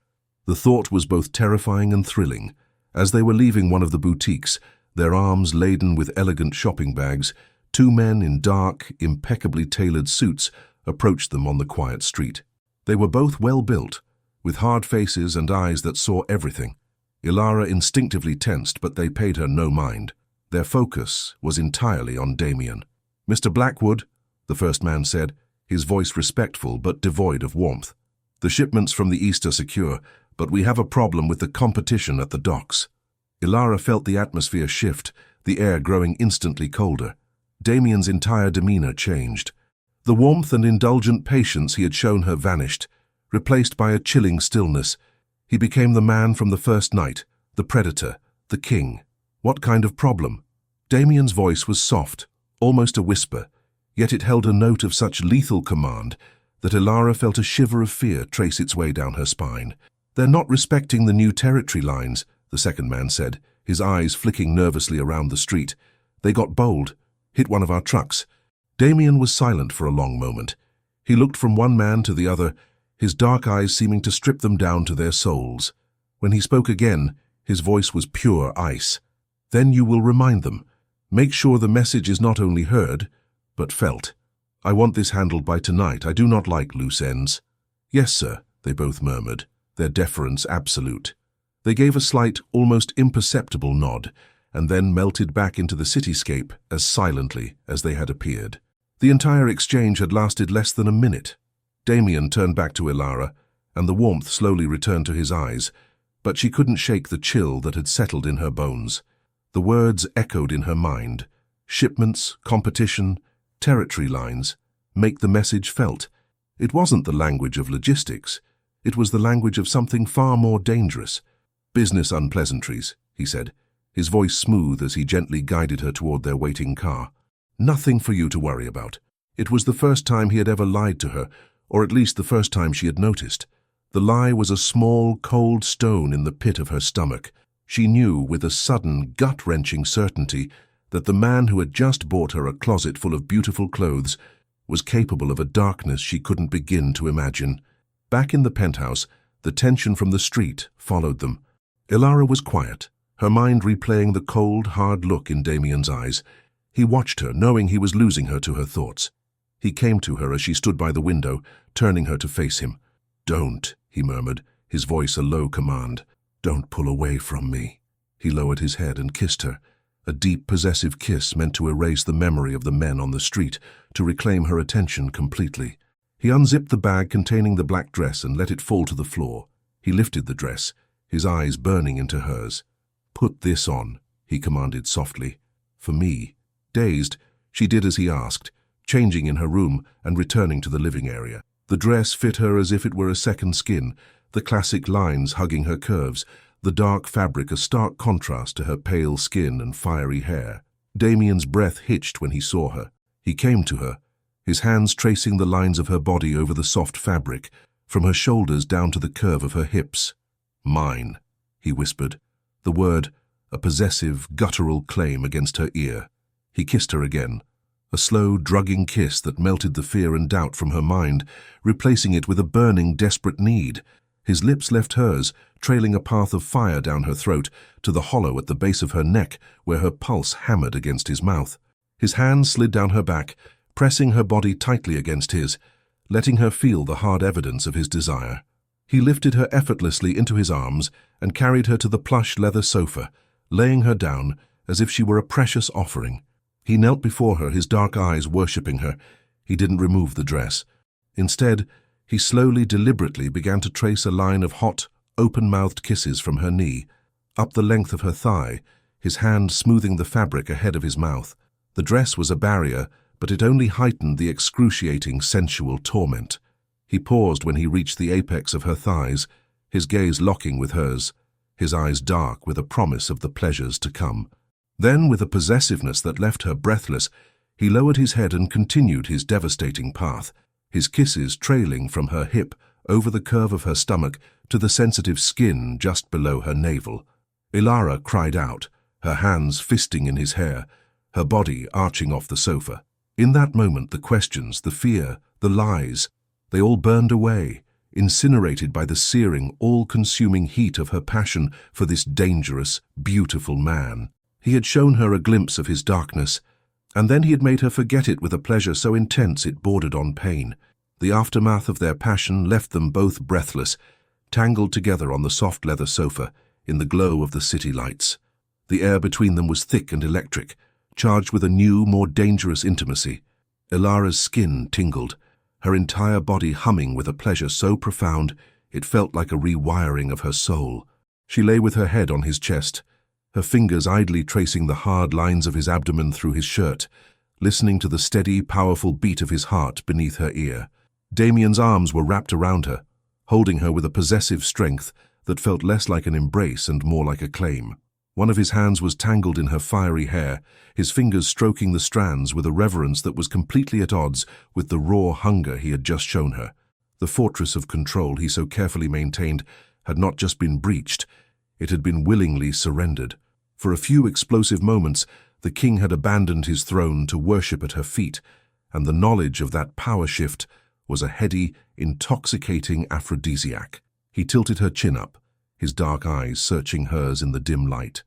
The thought was both terrifying and thrilling. As they were leaving one of the boutiques, their arms laden with elegant shopping bags, two men in dark, impeccably tailored suits approached them on the quiet street. They were both well built, with hard faces and eyes that saw everything. Ilara instinctively tensed, but they paid her no mind. Their focus was entirely on Damien. "Mr. Blackwood," the first man said, his voice respectful but devoid of warmth. "The shipments from the east are secure, but we have a problem with the competition at the docks." Ilara felt the atmosphere shift, the air growing instantly colder. Damien's entire demeanor changed. The warmth and indulgent patience he had shown her vanished, replaced by a chilling stillness. He became the man from the first night, the predator, the king. "What kind of problem?" Damien's voice was soft, almost a whisper, yet it held a note of such lethal command that Ilara felt a shiver of fear trace its way down her spine. "They're not respecting the new territory lines," the second man said, his eyes flicking nervously around the street. "They got bold, hit one of our trucks." Damien was silent for a long moment. He looked from one man to the other, his dark eyes seeming to strip them down to their souls. When he spoke again, his voice was pure ice. "Then you will remind them. Make sure the message is not only heard, but felt. I want this handled by tonight. I do not like loose ends." "Yes, sir," they both murmured, their deference absolute. They gave a slight, almost imperceptible nod, and then melted back into the cityscape as silently as they had appeared. The entire exchange had lasted less than a minute. Damien turned back to Ilara, and the warmth slowly returned to his eyes, but she couldn't shake the chill that had settled in her bones. The words echoed in her mind. Shipments, competition, territory lines, make the message felt. It wasn't the language of logistics. It was the language of something far more dangerous. "Business unpleasantries," he said, his voice smooth as he gently guided her toward their waiting car. "Nothing for you to worry about." It was the first time he had ever lied to her, or at least the first time she had noticed. The lie was a small, cold stone in the pit of her stomach. She knew with a sudden, gut-wrenching certainty that the man who had just bought her a closet full of beautiful clothes was capable of a darkness she couldn't begin to imagine. Back in the penthouse, the tension from the street followed them. Ilara was quiet, her mind replaying the cold, hard look in Damien's eyes. He watched her, knowing he was losing her to her thoughts. He came to her as she stood by the window, turning her to face him. "Don't," he murmured, his voice a low command. "Don't pull away from me." He lowered his head and kissed her, a deep, possessive kiss meant to erase the memory of the men on the street, to reclaim her attention completely. He unzipped the bag containing the black dress and let it fall to the floor. He lifted the dress, his eyes burning into hers. "Put this on," he commanded softly. "For me." Dazed, she did as he asked, changing in her room and returning to the living area. The dress fit her as if it were a second skin, the classic lines hugging her curves, the dark fabric a stark contrast to her pale skin and fiery hair. Damien's breath hitched when he saw her. He came to her, his hands tracing the lines of her body over the soft fabric, from her shoulders down to the curve of her hips. "Mine," he whispered, the word a possessive, guttural claim against her ear. He kissed her again, a slow, drugging kiss that melted the fear and doubt from her mind, replacing it with a burning, desperate need. His lips left hers, trailing a path of fire down her throat, to the hollow at the base of her neck where her pulse hammered against his mouth. His hands slid down her back, pressing her body tightly against his, letting her feel the hard evidence of his desire. He lifted her effortlessly into his arms and carried her to the plush leather sofa, laying her down as if she were a precious offering. He knelt before her, his dark eyes worshipping her. He didn't remove the dress. Instead, he slowly, deliberately began to trace a line of hot, open-mouthed kisses from her knee, up the length of her thigh, his hand smoothing the fabric ahead of his mouth. The dress was a barrier, but it only heightened the excruciating, sensual torment. He paused when he reached the apex of her thighs, his gaze locking with hers, his eyes dark with a promise of the pleasures to come. Then, with a possessiveness that left her breathless, he lowered his head and continued his devastating path, his kisses trailing from her hip over the curve of her stomach to the sensitive skin just below her navel. Ilara cried out, her hands fisting in his hair, her body arching off the sofa. In that moment, the questions, the fear, the lies, they all burned away, incinerated by the searing, all-consuming heat of her passion for this dangerous, beautiful man. He had shown her a glimpse of his darkness, and then he had made her forget it with a pleasure so intense it bordered on pain. The aftermath of their passion left them both breathless, tangled together on the soft leather sofa in the glow of the city lights. The air between them was thick and electric, charged with a new, more dangerous intimacy. Ilara's skin tingled, her entire body humming with a pleasure so profound it felt like a rewiring of her soul. She lay with her head on his chest, her fingers idly tracing the hard lines of his abdomen through his shirt, listening to the steady, powerful beat of his heart beneath her ear. Damien's arms were wrapped around her, holding her with a possessive strength that felt less like an embrace and more like a claim. One of his hands was tangled in her fiery hair, his fingers stroking the strands with a reverence that was completely at odds with the raw hunger he had just shown her. The fortress of control he so carefully maintained had not just been breached, it had been willingly surrendered. For a few explosive moments, the king had abandoned his throne to worship at her feet, and the knowledge of that power shift was a heady, intoxicating aphrodisiac. He tilted her chin up, his dark eyes searching hers in the dim light.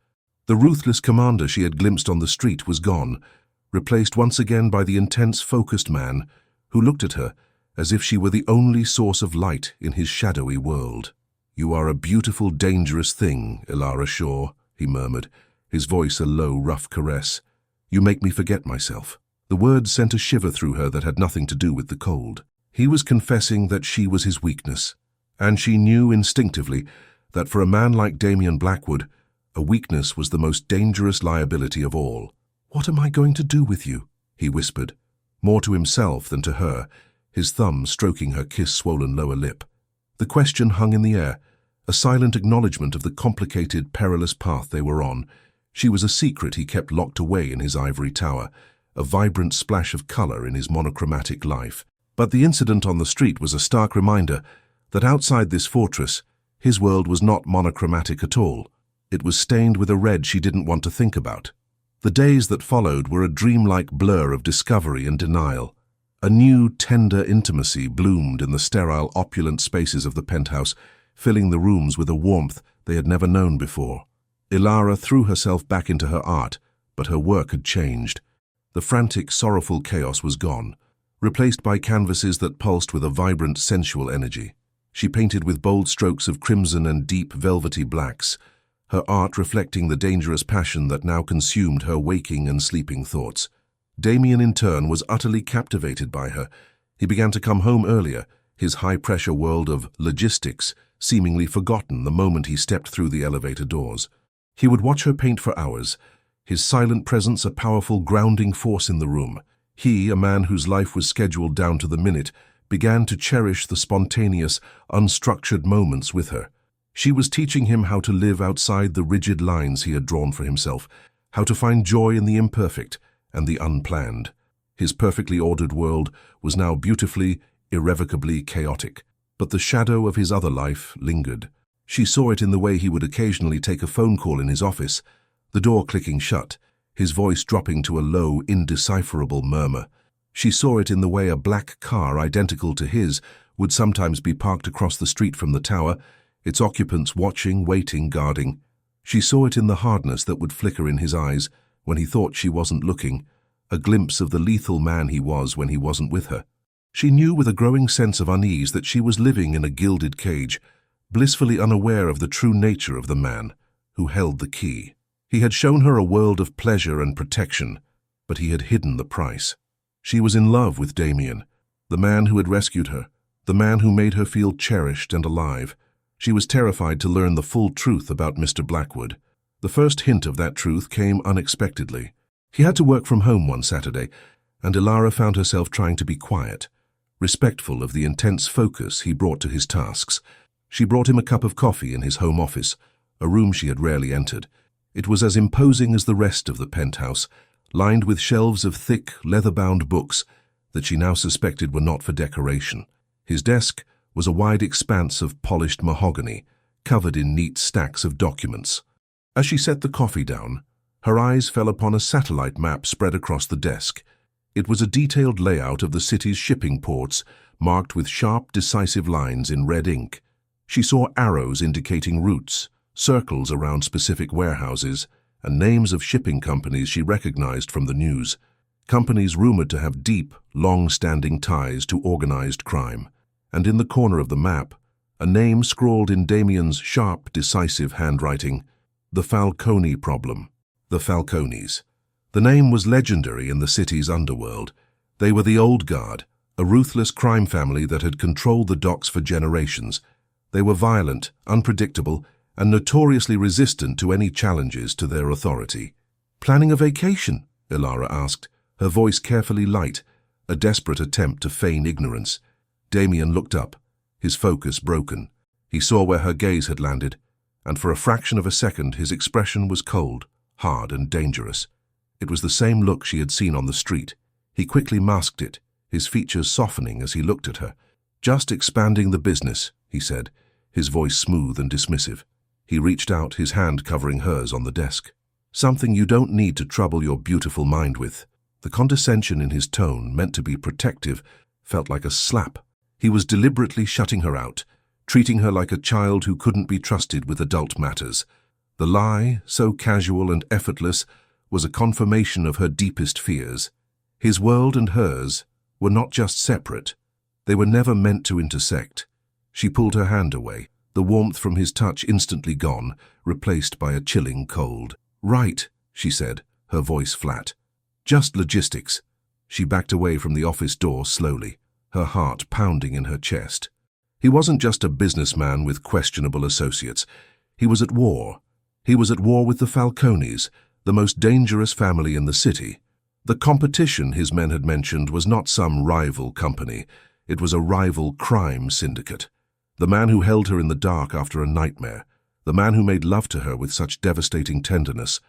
The ruthless commander she had glimpsed on the street was gone, replaced once again by the intense, focused man who looked at her as if she were the only source of light in his shadowy world. "You are a beautiful, dangerous thing, Ilara Shaw," he murmured, his voice a low, rough caress. "You make me forget myself." The words sent a shiver through her that had nothing to do with the cold. He was confessing that she was his weakness, and she knew instinctively that for a man like Damien Blackwood, a weakness was the most dangerous liability of all. "What am I going to do with you?" he whispered, more to himself than to her, his thumb stroking her kiss-swollen lower lip. The question hung in the air, a silent acknowledgement of the complicated, perilous path they were on. She was a secret he kept locked away in his ivory tower, a vibrant splash of color in his monochromatic life. But the incident on the street was a stark reminder that outside this fortress, his world was not monochromatic at all. It was stained with a red she didn't want to think about. The days that followed were a dreamlike blur of discovery and denial. A new, tender intimacy bloomed in the sterile, opulent spaces of the penthouse, filling the rooms with a warmth they had never known before. Ilara threw herself back into her art, but her work had changed. The frantic, sorrowful chaos was gone, replaced by canvases that pulsed with a vibrant, sensual energy. She painted with bold strokes of crimson and deep, velvety blacks, her art reflecting the dangerous passion that now consumed her waking and sleeping thoughts. Damien, in turn, was utterly captivated by her. He began to come home earlier, his high-pressure world of logistics seemingly forgotten the moment he stepped through the elevator doors. He would watch her paint for hours, his silent presence a powerful grounding force in the room. He, a man whose life was scheduled down to the minute, began to cherish the spontaneous, unstructured moments with her. She was teaching him how to live outside the rigid lines he had drawn for himself, how to find joy in the imperfect and the unplanned. His perfectly ordered world was now beautifully, irrevocably chaotic, but the shadow of his other life lingered. She saw it in the way he would occasionally take a phone call in his office, the door clicking shut, his voice dropping to a low, indecipherable murmur. She saw it in the way a black car identical to his would sometimes be parked across the street from the tower, its occupants watching, waiting, guarding. She saw it in the hardness that would flicker in his eyes when he thought she wasn't looking, a glimpse of the lethal man he was when he wasn't with her. She knew with a growing sense of unease that she was living in a gilded cage, blissfully unaware of the true nature of the man who held the key. He had shown her a world of pleasure and protection, but he had hidden the price. She was in love with Damien, the man who had rescued her, the man who made her feel cherished and alive. She was terrified to learn the full truth about Mr. Blackwood. The first hint of that truth came unexpectedly. He had to work from home one Saturday, and Ilara found herself trying to be quiet, respectful of the intense focus he brought to his tasks. She brought him a cup of coffee in his home office, a room she had rarely entered. It was as imposing as the rest of the penthouse, lined with shelves of thick, leather-bound books that she now suspected were not for decoration. His desk was a wide expanse of polished mahogany, covered in neat stacks of documents. As she set the coffee down, her eyes fell upon a satellite map spread across the desk. It was a detailed layout of the city's shipping ports, marked with sharp, decisive lines in red ink. She saw arrows indicating routes, circles around specific warehouses, and names of shipping companies she recognized from the news. companies rumored to have deep, long-standing ties to organized crime. And in the corner of the map, a name scrawled in Damien's sharp, decisive handwriting: the Falcone problem. The Falcones. The name was legendary in the city's underworld. They were the old guard, a ruthless crime family that had controlled the docks for generations. They were violent, unpredictable, and notoriously resistant to any challenges to their authority. "Planning a vacation?" Ilara asked, her voice carefully light, a desperate attempt to feign ignorance. Damien looked up, his focus broken. He saw where her gaze had landed, and for a fraction of a second his expression was cold, hard and dangerous. It was the same look she had seen on the street. He quickly masked it, his features softening as he looked at her. "Just expanding the business," he said, his voice smooth and dismissive. He reached out, his hand covering hers on the desk. "Something you don't need to trouble your beautiful mind with." The condescension in his tone, meant to be protective, felt like a slap. He was deliberately shutting her out, treating her like a child who couldn't be trusted with adult matters. The lie, so casual and effortless, was a confirmation of her deepest fears. His world and hers were not just separate. They were never meant to intersect. She pulled her hand away, the warmth from his touch instantly gone, replaced by a chilling cold. "Right," she said, her voice flat. "Just logistics." She backed away from the office door slowly, her heart pounding in her chest. He wasn't just a businessman with questionable associates. He was at war. He was at war with the Falcones, the most dangerous family in the city. The competition his men had mentioned was not some rival company. It was a rival crime syndicate. The man who held her in the dark after a nightmare, the man who made love to her with such devastating tenderness,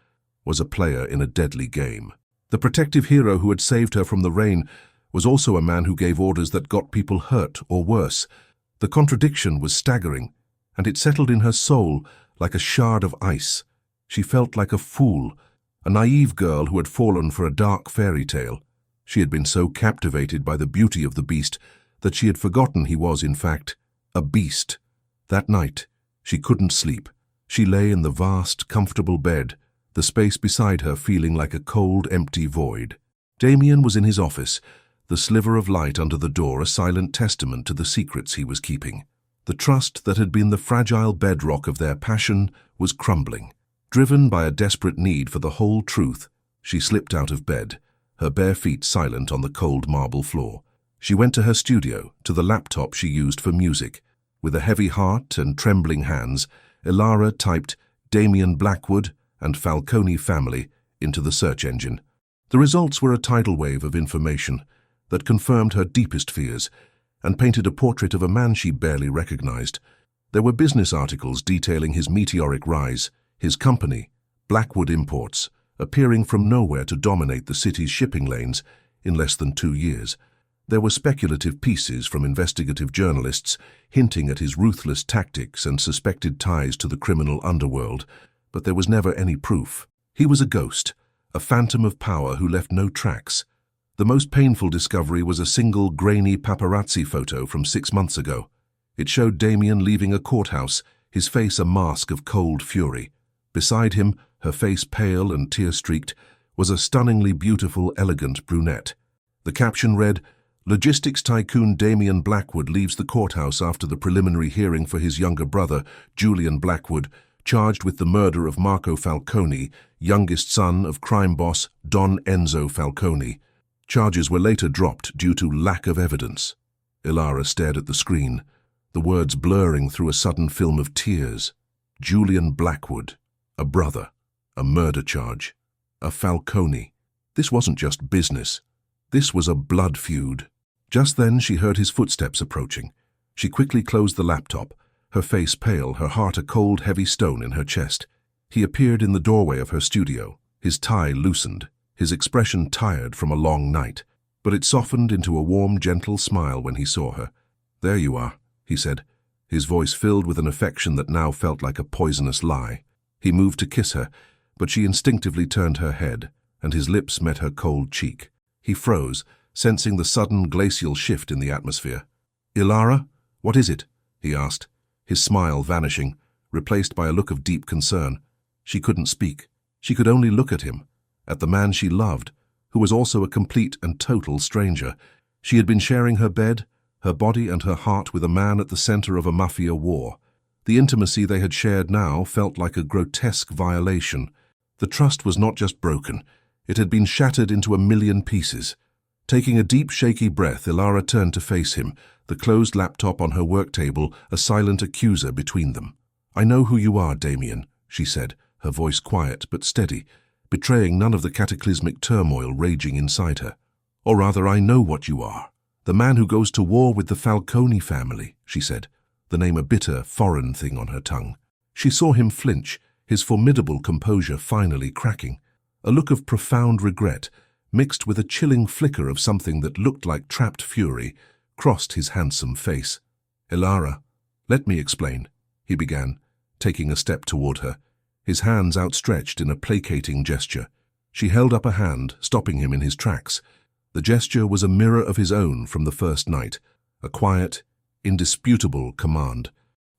was a player in a deadly game. The protective hero who had saved her from the rain was also a man who gave orders that got people hurt or worse. The contradiction was staggering, and it settled in her soul like a shard of ice. She felt like a fool, a naive girl who had fallen for a dark fairy tale. She had been so captivated by the beauty of the beast that she had forgotten he was, in fact, a beast. That night, she couldn't sleep. She lay in the vast, comfortable bed, the space beside her feeling like a cold, empty void. Damien was in his office, the sliver of light under the door a silent testament to the secrets he was keeping. The trust that had been the fragile bedrock of their passion was crumbling. Driven by a desperate need for the whole truth, she slipped out of bed, her bare feet silent on the cold marble floor. She went to her studio, to the laptop she used for music. With a heavy heart and trembling hands, Ilara typed Damien Blackwood and Falcone family into the search engine. The results were a tidal wave of information that confirmed her deepest fears and painted a portrait of a man she barely recognized. There were business articles detailing his meteoric rise, his company, Blackwood Imports, appearing from nowhere to dominate the city's shipping lanes in less than 2 years. There were speculative pieces from investigative journalists hinting at his ruthless tactics and suspected ties to the criminal underworld, but there was never any proof. He was a ghost, a phantom of power who left no tracks. The most painful discovery was a single grainy paparazzi photo from 6 months ago. It showed Damien leaving a courthouse, his face a mask of cold fury. Beside him, her face pale and tear-streaked, was a stunningly beautiful, elegant brunette. The caption read, "Logistics tycoon Damien Blackwood leaves the courthouse after the preliminary hearing for his younger brother, Julian Blackwood, charged with the murder of Marco Falcone, youngest son of crime boss Don Enzo Falcone." Charges were later dropped due to lack of evidence. Ilara stared at the screen, the words blurring through a sudden film of tears. Julian Blackwood, a brother, a murder charge, a Falcone. This wasn't just business. This was a blood feud. Just then she heard his footsteps approaching. She quickly closed the laptop, her face pale, her heart a cold, heavy stone in her chest. He appeared in the doorway of her studio, his tie loosened, his expression tired from a long night, but it softened into a warm, gentle smile when he saw her. "There you are," he said, his voice filled with an affection that now felt like a poisonous lie. He moved to kiss her, but she instinctively turned her head, and his lips met her cold cheek. He froze, sensing the sudden glacial shift in the atmosphere. "Ilara, what is it?" he asked, his smile vanishing, replaced by a look of deep concern. She couldn't speak. She could only look at him, at the man she loved, who was also a complete and total stranger. She had been sharing her bed, her body and her heart with a man at the center of a mafia war. The intimacy they had shared now felt like a grotesque violation. The trust was not just broken, it had been shattered into a million pieces. Taking a deep, shaky breath, Ilara turned to face him, the closed laptop on her work table, a silent accuser between them. "I know who you are, Damien," she said, her voice quiet but steady, betraying none of the cataclysmic turmoil raging inside her. "Or rather, I know what you are. The man who goes to war with the Falcone family," she said, the name a bitter, foreign thing on her tongue. She saw him flinch, his formidable composure finally cracking. A look of profound regret, mixed with a chilling flicker of something that looked like trapped fury, crossed his handsome face. "Ilara, let me explain," he began, taking a step toward her, his hands outstretched in a placating gesture. She held up a hand, stopping him in his tracks. The gesture was a mirror of his own from the first night, a quiet, indisputable command.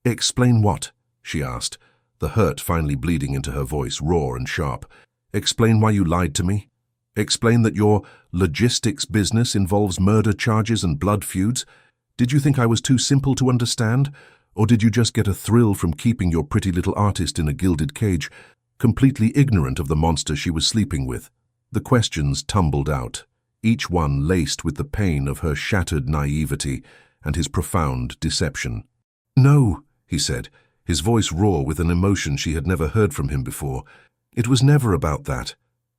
"Explain what?" she asked, the hurt finally bleeding into her voice, raw and sharp. "Explain why you lied to me? Explain that your logistics business involves murder charges and blood feuds? Did you think I was too simple to understand? Or did you just get a thrill from keeping your pretty little artist in a gilded cage, completely ignorant of the monster she was sleeping with?" The questions tumbled out, each one laced with the pain of her shattered naivety and his profound deception. "No," he said, his voice raw with an emotion she had never heard from him before. "It was never about that.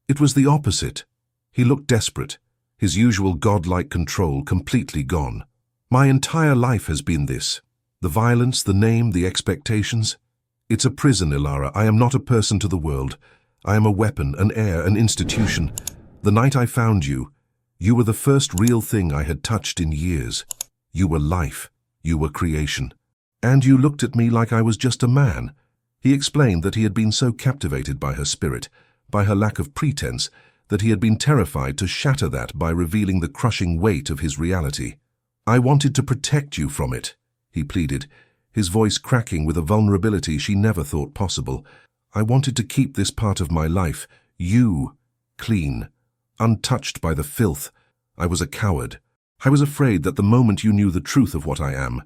It was the opposite." He looked desperate, his usual godlike control completely gone. "My entire life has been this. The violence, the name, the expectations. It's a prison, Ilara. I am not a person to the world. I am a weapon, an heir, an institution. The night I found you, you were the first real thing I had touched in years. You were life. You were creation. And you looked at me like I was just a man." He explained that he had been so captivated by her spirit, by her lack of pretense, that he had been terrified to shatter that by revealing the crushing weight of his reality. "I wanted to protect you from it," he pleaded, his voice cracking with a vulnerability she never thought possible. "I wanted to keep this part of my life, you, clean, untouched by the filth. I was a coward. I was afraid that the moment you knew the truth of what I am,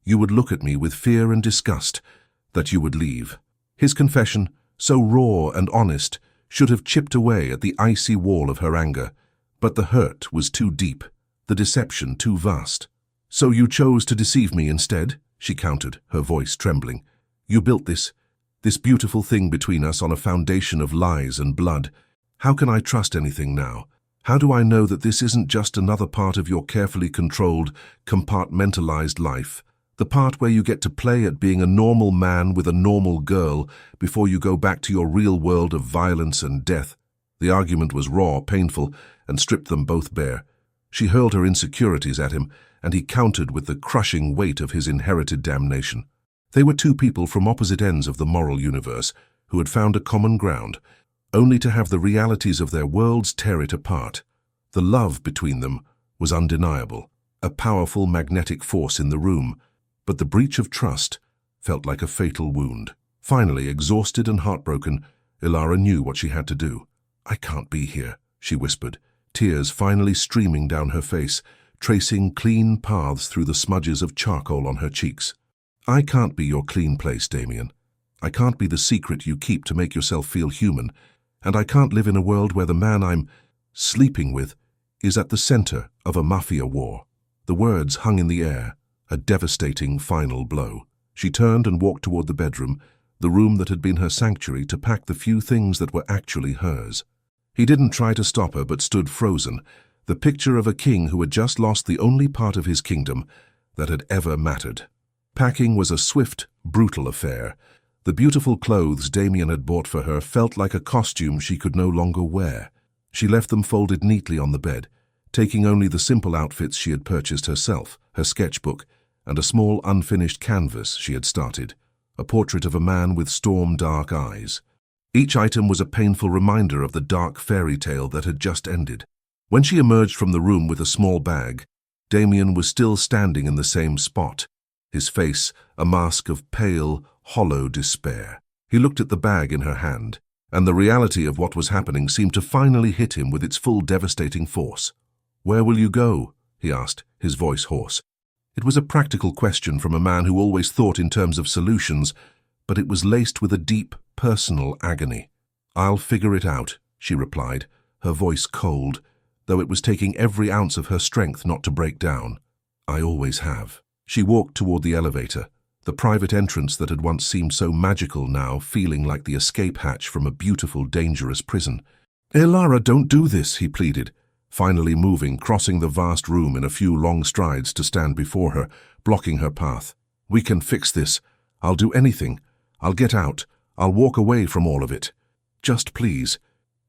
you would look at me with fear and disgust, that you would leave." His confession, so raw and honest, should have chipped away at the icy wall of her anger, but the hurt was too deep, the deception too vast. "So you chose to deceive me instead?" she countered, her voice trembling. "You built this beautiful thing between us on a foundation of lies and blood. How can I trust anything now? How do I know that this isn't just another part of your carefully controlled, compartmentalized life? The part where you get to play at being a normal man with a normal girl before you go back to your real world of violence and death." The argument was raw, painful, and stripped them both bare. She hurled her insecurities at him, and he countered with the crushing weight of his inherited damnation. They were two people from opposite ends of the moral universe who had found a common ground, only to have the realities of their worlds tear it apart. The love between them was undeniable, a powerful magnetic force in the room, but the breach of trust felt like a fatal wound. Finally, exhausted and heartbroken, Ilara knew what she had to do. "I can't be here," she whispered, tears finally streaming down her face, tracing clean paths through the smudges of charcoal on her cheeks. "I can't be your clean place, Damien. I can't be the secret you keep to make yourself feel human, and I can't live in a world where the man I'm sleeping with is at the center of a mafia war." The words hung in the air, a devastating final blow. She turned and walked toward the bedroom, the room that had been her sanctuary, to pack the few things that were actually hers. He didn't try to stop her but stood frozen, the picture of a king who had just lost the only part of his kingdom that had ever mattered. Packing was a swift, brutal affair. The beautiful clothes Damien had bought for her felt like a costume she could no longer wear. She left them folded neatly on the bed, taking only the simple outfits she had purchased herself, her sketchbook, and a small unfinished canvas she had started, a portrait of a man with storm-dark eyes. Each item was a painful reminder of the dark fairy tale that had just ended. When she emerged from the room with a small bag, Damien was still standing in the same spot, his face a mask of pale, hollow despair. He looked at the bag in her hand, and the reality of what was happening seemed to finally hit him with its full devastating force. "Where will you go?" he asked, his voice hoarse. It was a practical question from a man who always thought in terms of solutions, but it was laced with a deep, personal agony. "I'll figure it out," she replied, her voice cold, though it was taking every ounce of her strength not to break down. "I always have." She walked toward the elevator, the private entrance that had once seemed so magical now feeling like the escape hatch from a beautiful, dangerous prison. "Ilara, don't do this," he pleaded, finally moving, crossing the vast room in a few long strides to stand before her, blocking her path. "We can fix this. I'll do anything. I'll get out. I'll walk away from all of it. Just please,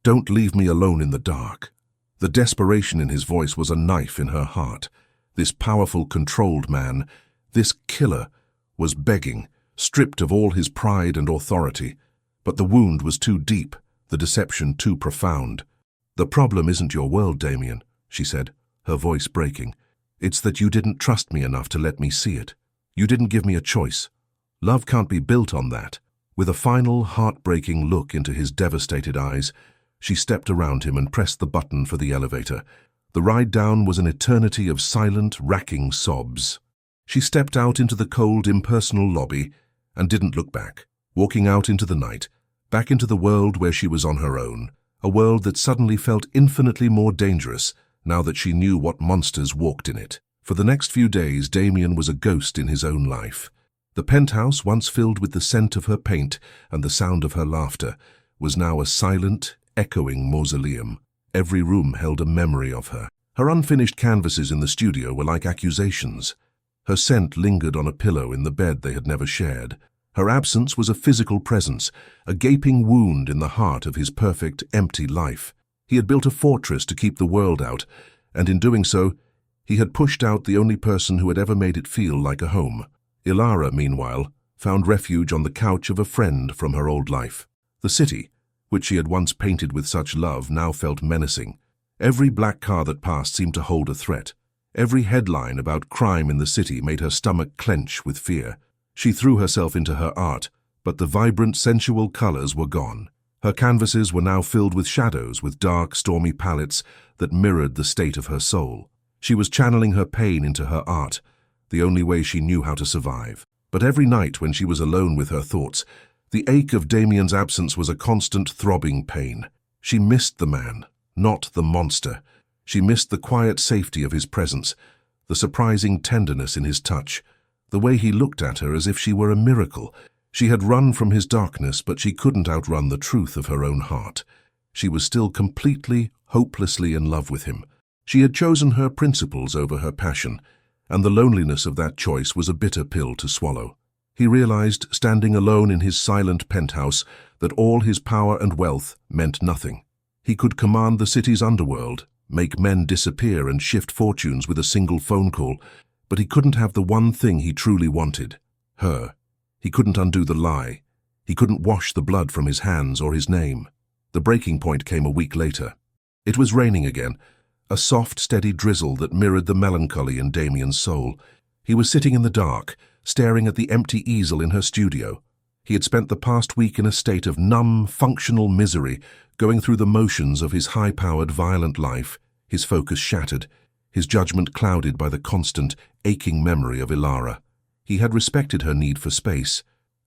don't leave me alone in the dark." The desperation in his voice was a knife in her heart. This powerful, controlled man, this killer, was begging, stripped of all his pride and authority. But the wound was too deep, the deception too profound. "The problem isn't your world, Damien," she said, her voice breaking. "It's that you didn't trust me enough to let me see it. You didn't give me a choice. Love can't be built on that." With a final, heartbreaking look into his devastated eyes, she stepped around him and pressed the button for the elevator. The ride down was an eternity of silent, racking sobs. She stepped out into the cold, impersonal lobby and didn't look back, walking out into the night, back into the world where she was on her own, a world that suddenly felt infinitely more dangerous now that she knew what monsters walked in it. For the next few days, Damien was a ghost in his own life. The penthouse, once filled with the scent of her paint and the sound of her laughter, was now a silent, echoing mausoleum. Every room held a memory of her. Her unfinished canvases in the studio were like accusations. Her scent lingered on a pillow in the bed they had never shared. Her absence was a physical presence, a gaping wound in the heart of his perfect, empty life. He had built a fortress to keep the world out, and in doing so, he had pushed out the only person who had ever made it feel like a home. Ilara, meanwhile, found refuge on the couch of a friend from her old life. The city, which she had once painted with such love, now felt menacing. Every black car that passed seemed to hold a threat. Every headline about crime in the city made her stomach clench with fear. She threw herself into her art, but the vibrant, sensual colors were gone. Her canvases were now filled with shadows, with dark, stormy palettes that mirrored the state of her soul. She was channeling her pain into her art, the only way she knew how to survive. But every night when she was alone with her thoughts, the ache of Damien's absence was a constant throbbing pain. She missed the man, not the monster. She missed the quiet safety of his presence, the surprising tenderness in his touch, the way he looked at her as if she were a miracle. She had run from his darkness, but she couldn't outrun the truth of her own heart. She was still completely, hopelessly in love with him. She had chosen her principles over her passion, and the loneliness of that choice was a bitter pill to swallow. He realized, standing alone in his silent penthouse, that all his power and wealth meant nothing. He could command the city's underworld, make men disappear and shift fortunes with a single phone call, but he couldn't have the one thing he truly wanted, her. He couldn't undo the lie. He couldn't wash the blood from his hands or his name. The breaking point came a week later. It was raining again, a soft, steady drizzle that mirrored the melancholy in Damien's soul. He was sitting in the dark, staring at the empty easel in her studio. He had spent the past week in a state of numb, functional misery, going through the motions of his high-powered, violent life, his focus shattered, his judgment clouded by the constant, aching memory of Ilara. He had respected her need for space,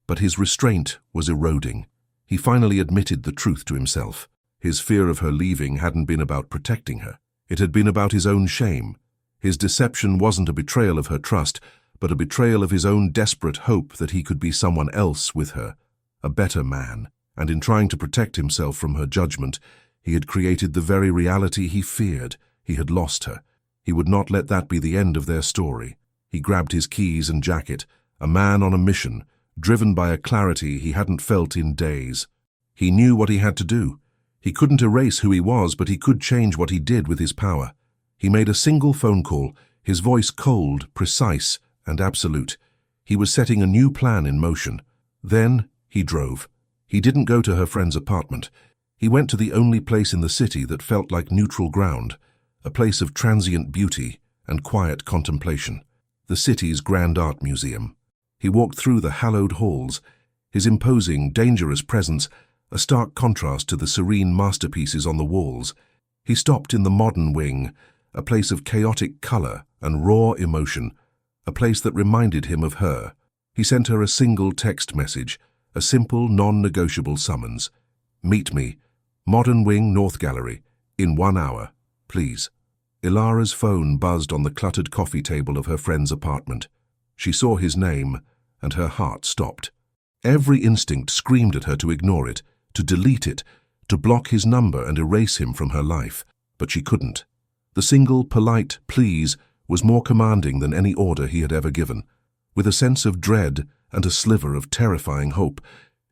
but his restraint was eroding. He finally admitted the truth to himself. His fear of her leaving hadn't been about protecting her. It had been about his own shame. His deception wasn't a betrayal of her trust, but a betrayal of his own desperate hope that he could be someone else with her, a better man. And in trying to protect himself from her judgment, he had created the very reality he feared. He had lost her. He would not let that be the end of their story. He grabbed his keys and jacket, a man on a mission, driven by a clarity he hadn't felt in days. He knew what he had to do. He couldn't erase who he was, but he could change what he did with his power. He made a single phone call, his voice cold, precise, and absolute. He was setting a new plan in motion. Then he drove. He didn't go to her friend's apartment. He went to the only place in the city that felt like neutral ground, a place of transient beauty and quiet contemplation, the city's Grand Art Museum. He walked through the hallowed halls, his imposing, dangerous presence a stark contrast to the serene masterpieces on the walls. He stopped in the modern wing, a place of chaotic color and raw emotion, a place that reminded him of her. He sent her a single text message, a simple, non-negotiable summons. "Meet me, Modern Wing North Gallery, in 1 hour, please." Ilara's phone buzzed on the cluttered coffee table of her friend's apartment. She saw his name, and her heart stopped. Every instinct screamed at her to ignore it, to delete it, to block his number and erase him from her life. But she couldn't. The single, polite please was more commanding than any order he had ever given. With a sense of dread and a sliver of terrifying hope,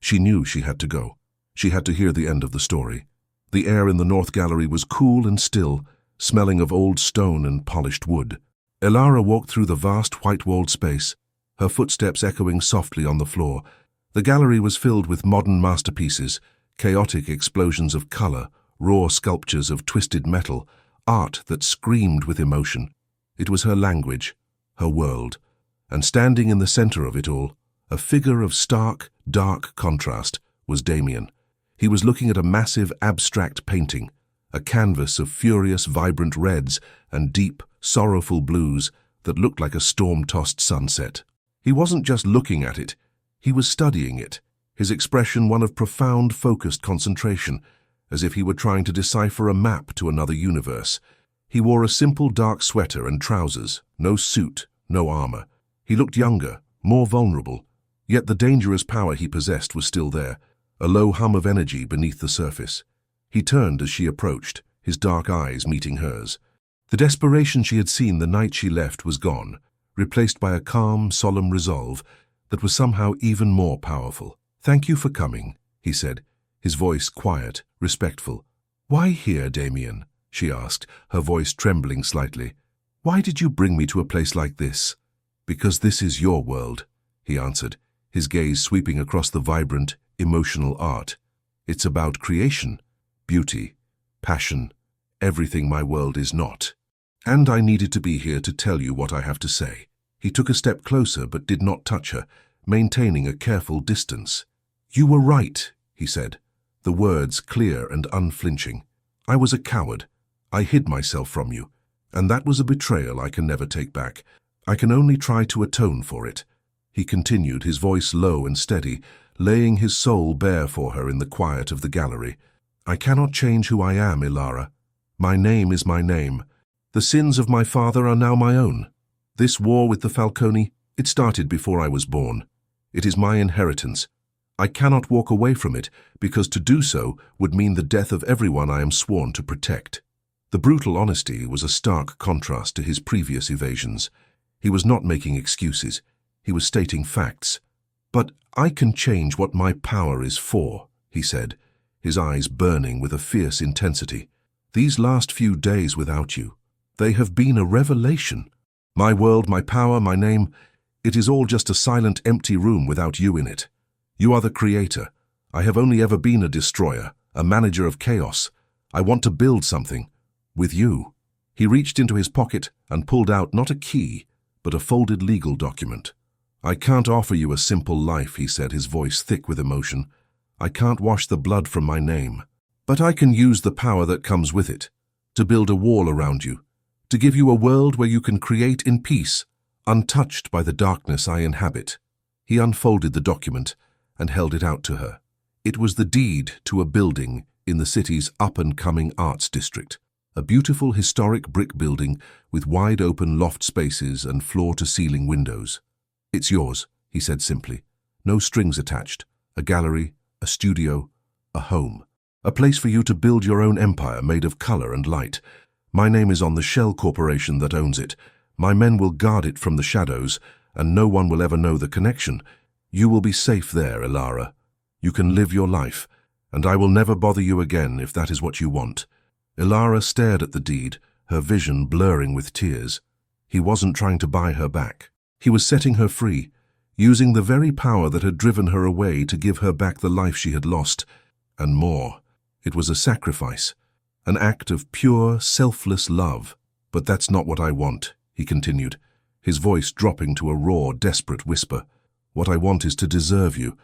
she knew she had to go. She had to hear the end of the story. The air in the North Gallery was cool and still, smelling of old stone and polished wood. Ilara walked through the vast white-walled space, her footsteps echoing softly on the floor. The gallery was filled with modern masterpieces, chaotic explosions of color, raw sculptures of twisted metal, art that screamed with emotion. It was her language, her world, and standing in the center of it all, a figure of stark, dark contrast, was Damien. He was looking at a massive, abstract painting, a canvas of furious, vibrant reds and deep, sorrowful blues that looked like a storm-tossed sunset. He wasn't just looking at it, he was studying it, his expression one of profound, focused concentration, as if he were trying to decipher a map to another universe. He wore a simple dark sweater and trousers, no suit, no armor. He looked younger, more vulnerable, yet the dangerous power he possessed was still there, a low hum of energy beneath the surface. He turned as she approached, his dark eyes meeting hers. The desperation she had seen the night she left was gone, replaced by a calm, solemn resolve that was somehow even more powerful. "Thank you for coming," he said, his voice quiet, respectful. "Why here, Damien?" she asked, her voice trembling slightly. "Why did you bring me to a place like this?" "Because this is your world," he answered, his gaze sweeping across the vibrant, emotional art. "It's about creation, beauty, passion, everything my world is not. And I needed to be here to tell you what I have to say." He took a step closer but did not touch her, maintaining a careful distance. "You were right," he said, the words clear and unflinching. "I was a coward. I hid myself from you, and that was a betrayal I can never take back. I can only try to atone for it." He continued, his voice low and steady, laying his soul bare for her in the quiet of the gallery. "I cannot change who I am, Ilara. My name is my name. The sins of my father are now my own. This war with the Falconi, it started before I was born. It is my inheritance. I cannot walk away from it, because to do so would mean the death of everyone I am sworn to protect." The brutal honesty was a stark contrast to his previous evasions. He was not making excuses. He was stating facts. "But I can change what my power is for," he said, his eyes burning with a fierce intensity. "These last few days without you, they have been a revelation. My world, my power, my name, it is all just a silent, empty room without you in it. You are the creator. I have only ever been a destroyer, a manager of chaos. I want to build something. With you." He reached into his pocket and pulled out not a key, but a folded legal document. "I can't offer you a simple life," he said, his voice thick with emotion. "I can't wash the blood from my name. But I can use the power that comes with it, to build a wall around you, to give you a world where you can create in peace, untouched by the darkness I inhabit." He unfolded the document and held it out to her. It was the deed to a building in the city's up-and-coming arts district, a beautiful historic brick building with wide-open loft spaces and floor-to-ceiling windows. "It's yours," he said simply. "No strings attached. A gallery, a studio, a home. A place for you to build your own empire made of color and light. My name is on the shell corporation that owns it. My men will guard it from the shadows, and no one will ever know the connection. You will be safe there, Ilara. You can live your life, and I will never bother you again if that is what you want." Ilara stared at the deed, her vision blurring with tears. He wasn't trying to buy her back. He was setting her free, using the very power that had driven her away to give her back the life she had lost, and more. It was a sacrifice, an act of pure, selfless love. "But that's not what I want," he continued, his voice dropping to a raw, desperate whisper. "What I want is to deserve you.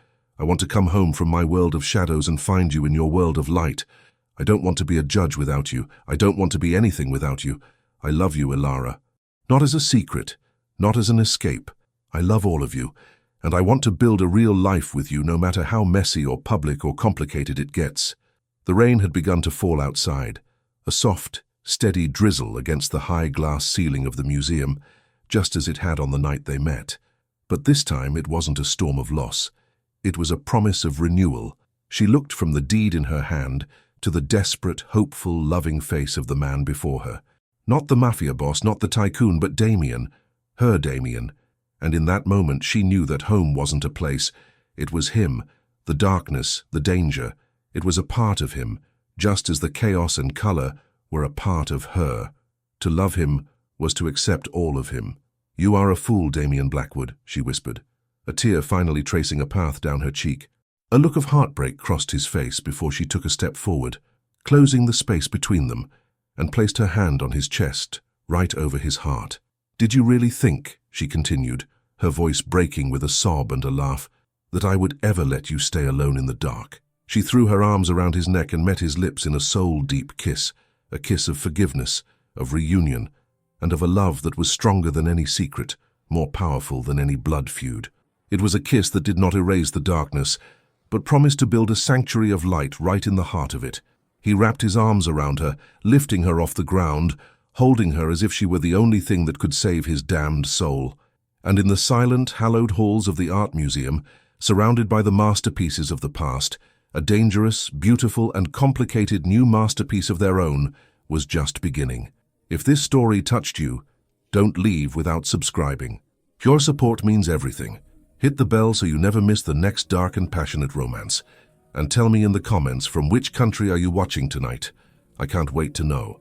I want to come home from my world of shadows and find you in your world of light. I don't want to be a judge without you. I don't want to be anything without you. I love you, Ilara. Not as a secret, not as an escape. I love all of you, and I want to build a real life with you no matter how messy or public or complicated it gets. The rain had begun to fall outside, a soft, steady drizzle against the high glass ceiling of the museum, just as it had on the night they met. But this time it wasn't a storm of loss. It was a promise of renewal. She looked from the deed in her hand to the desperate, hopeful, loving face of the man before her. Not the mafia boss, not the tycoon, but Damien, her Damien. And in that moment she knew that home wasn't a place. It was him, the darkness, the danger. It was a part of him, just as the chaos and color were a part of her. To love him was to accept all of him. "You are a fool, Damien Blackwood," she whispered, a tear finally tracing a path down her cheek. A look of heartbreak crossed his face before she took a step forward, closing the space between them, and placed her hand on his chest, right over his heart. "Did you really think," she continued, her voice breaking with a sob and a laugh, "that I would ever let you stay alone in the dark?" She threw her arms around his neck and met his lips in a soul-deep kiss, a kiss of forgiveness, of reunion, and of a love that was stronger than any secret, more powerful than any blood feud. It was a kiss that did not erase the darkness, but promised to build a sanctuary of light right in the heart of it. He wrapped his arms around her, lifting her off the ground, holding her as if she were the only thing that could save his damned soul. And in the silent, hallowed halls of the art museum, surrounded by the masterpieces of the past, a dangerous, beautiful, and complicated new masterpiece of their own was just beginning. If this story touched you, don't leave without subscribing. Your support means everything. Hit the bell so you never miss the next dark and passionate romance. And tell me in the comments, from which country are you watching tonight? I can't wait to know.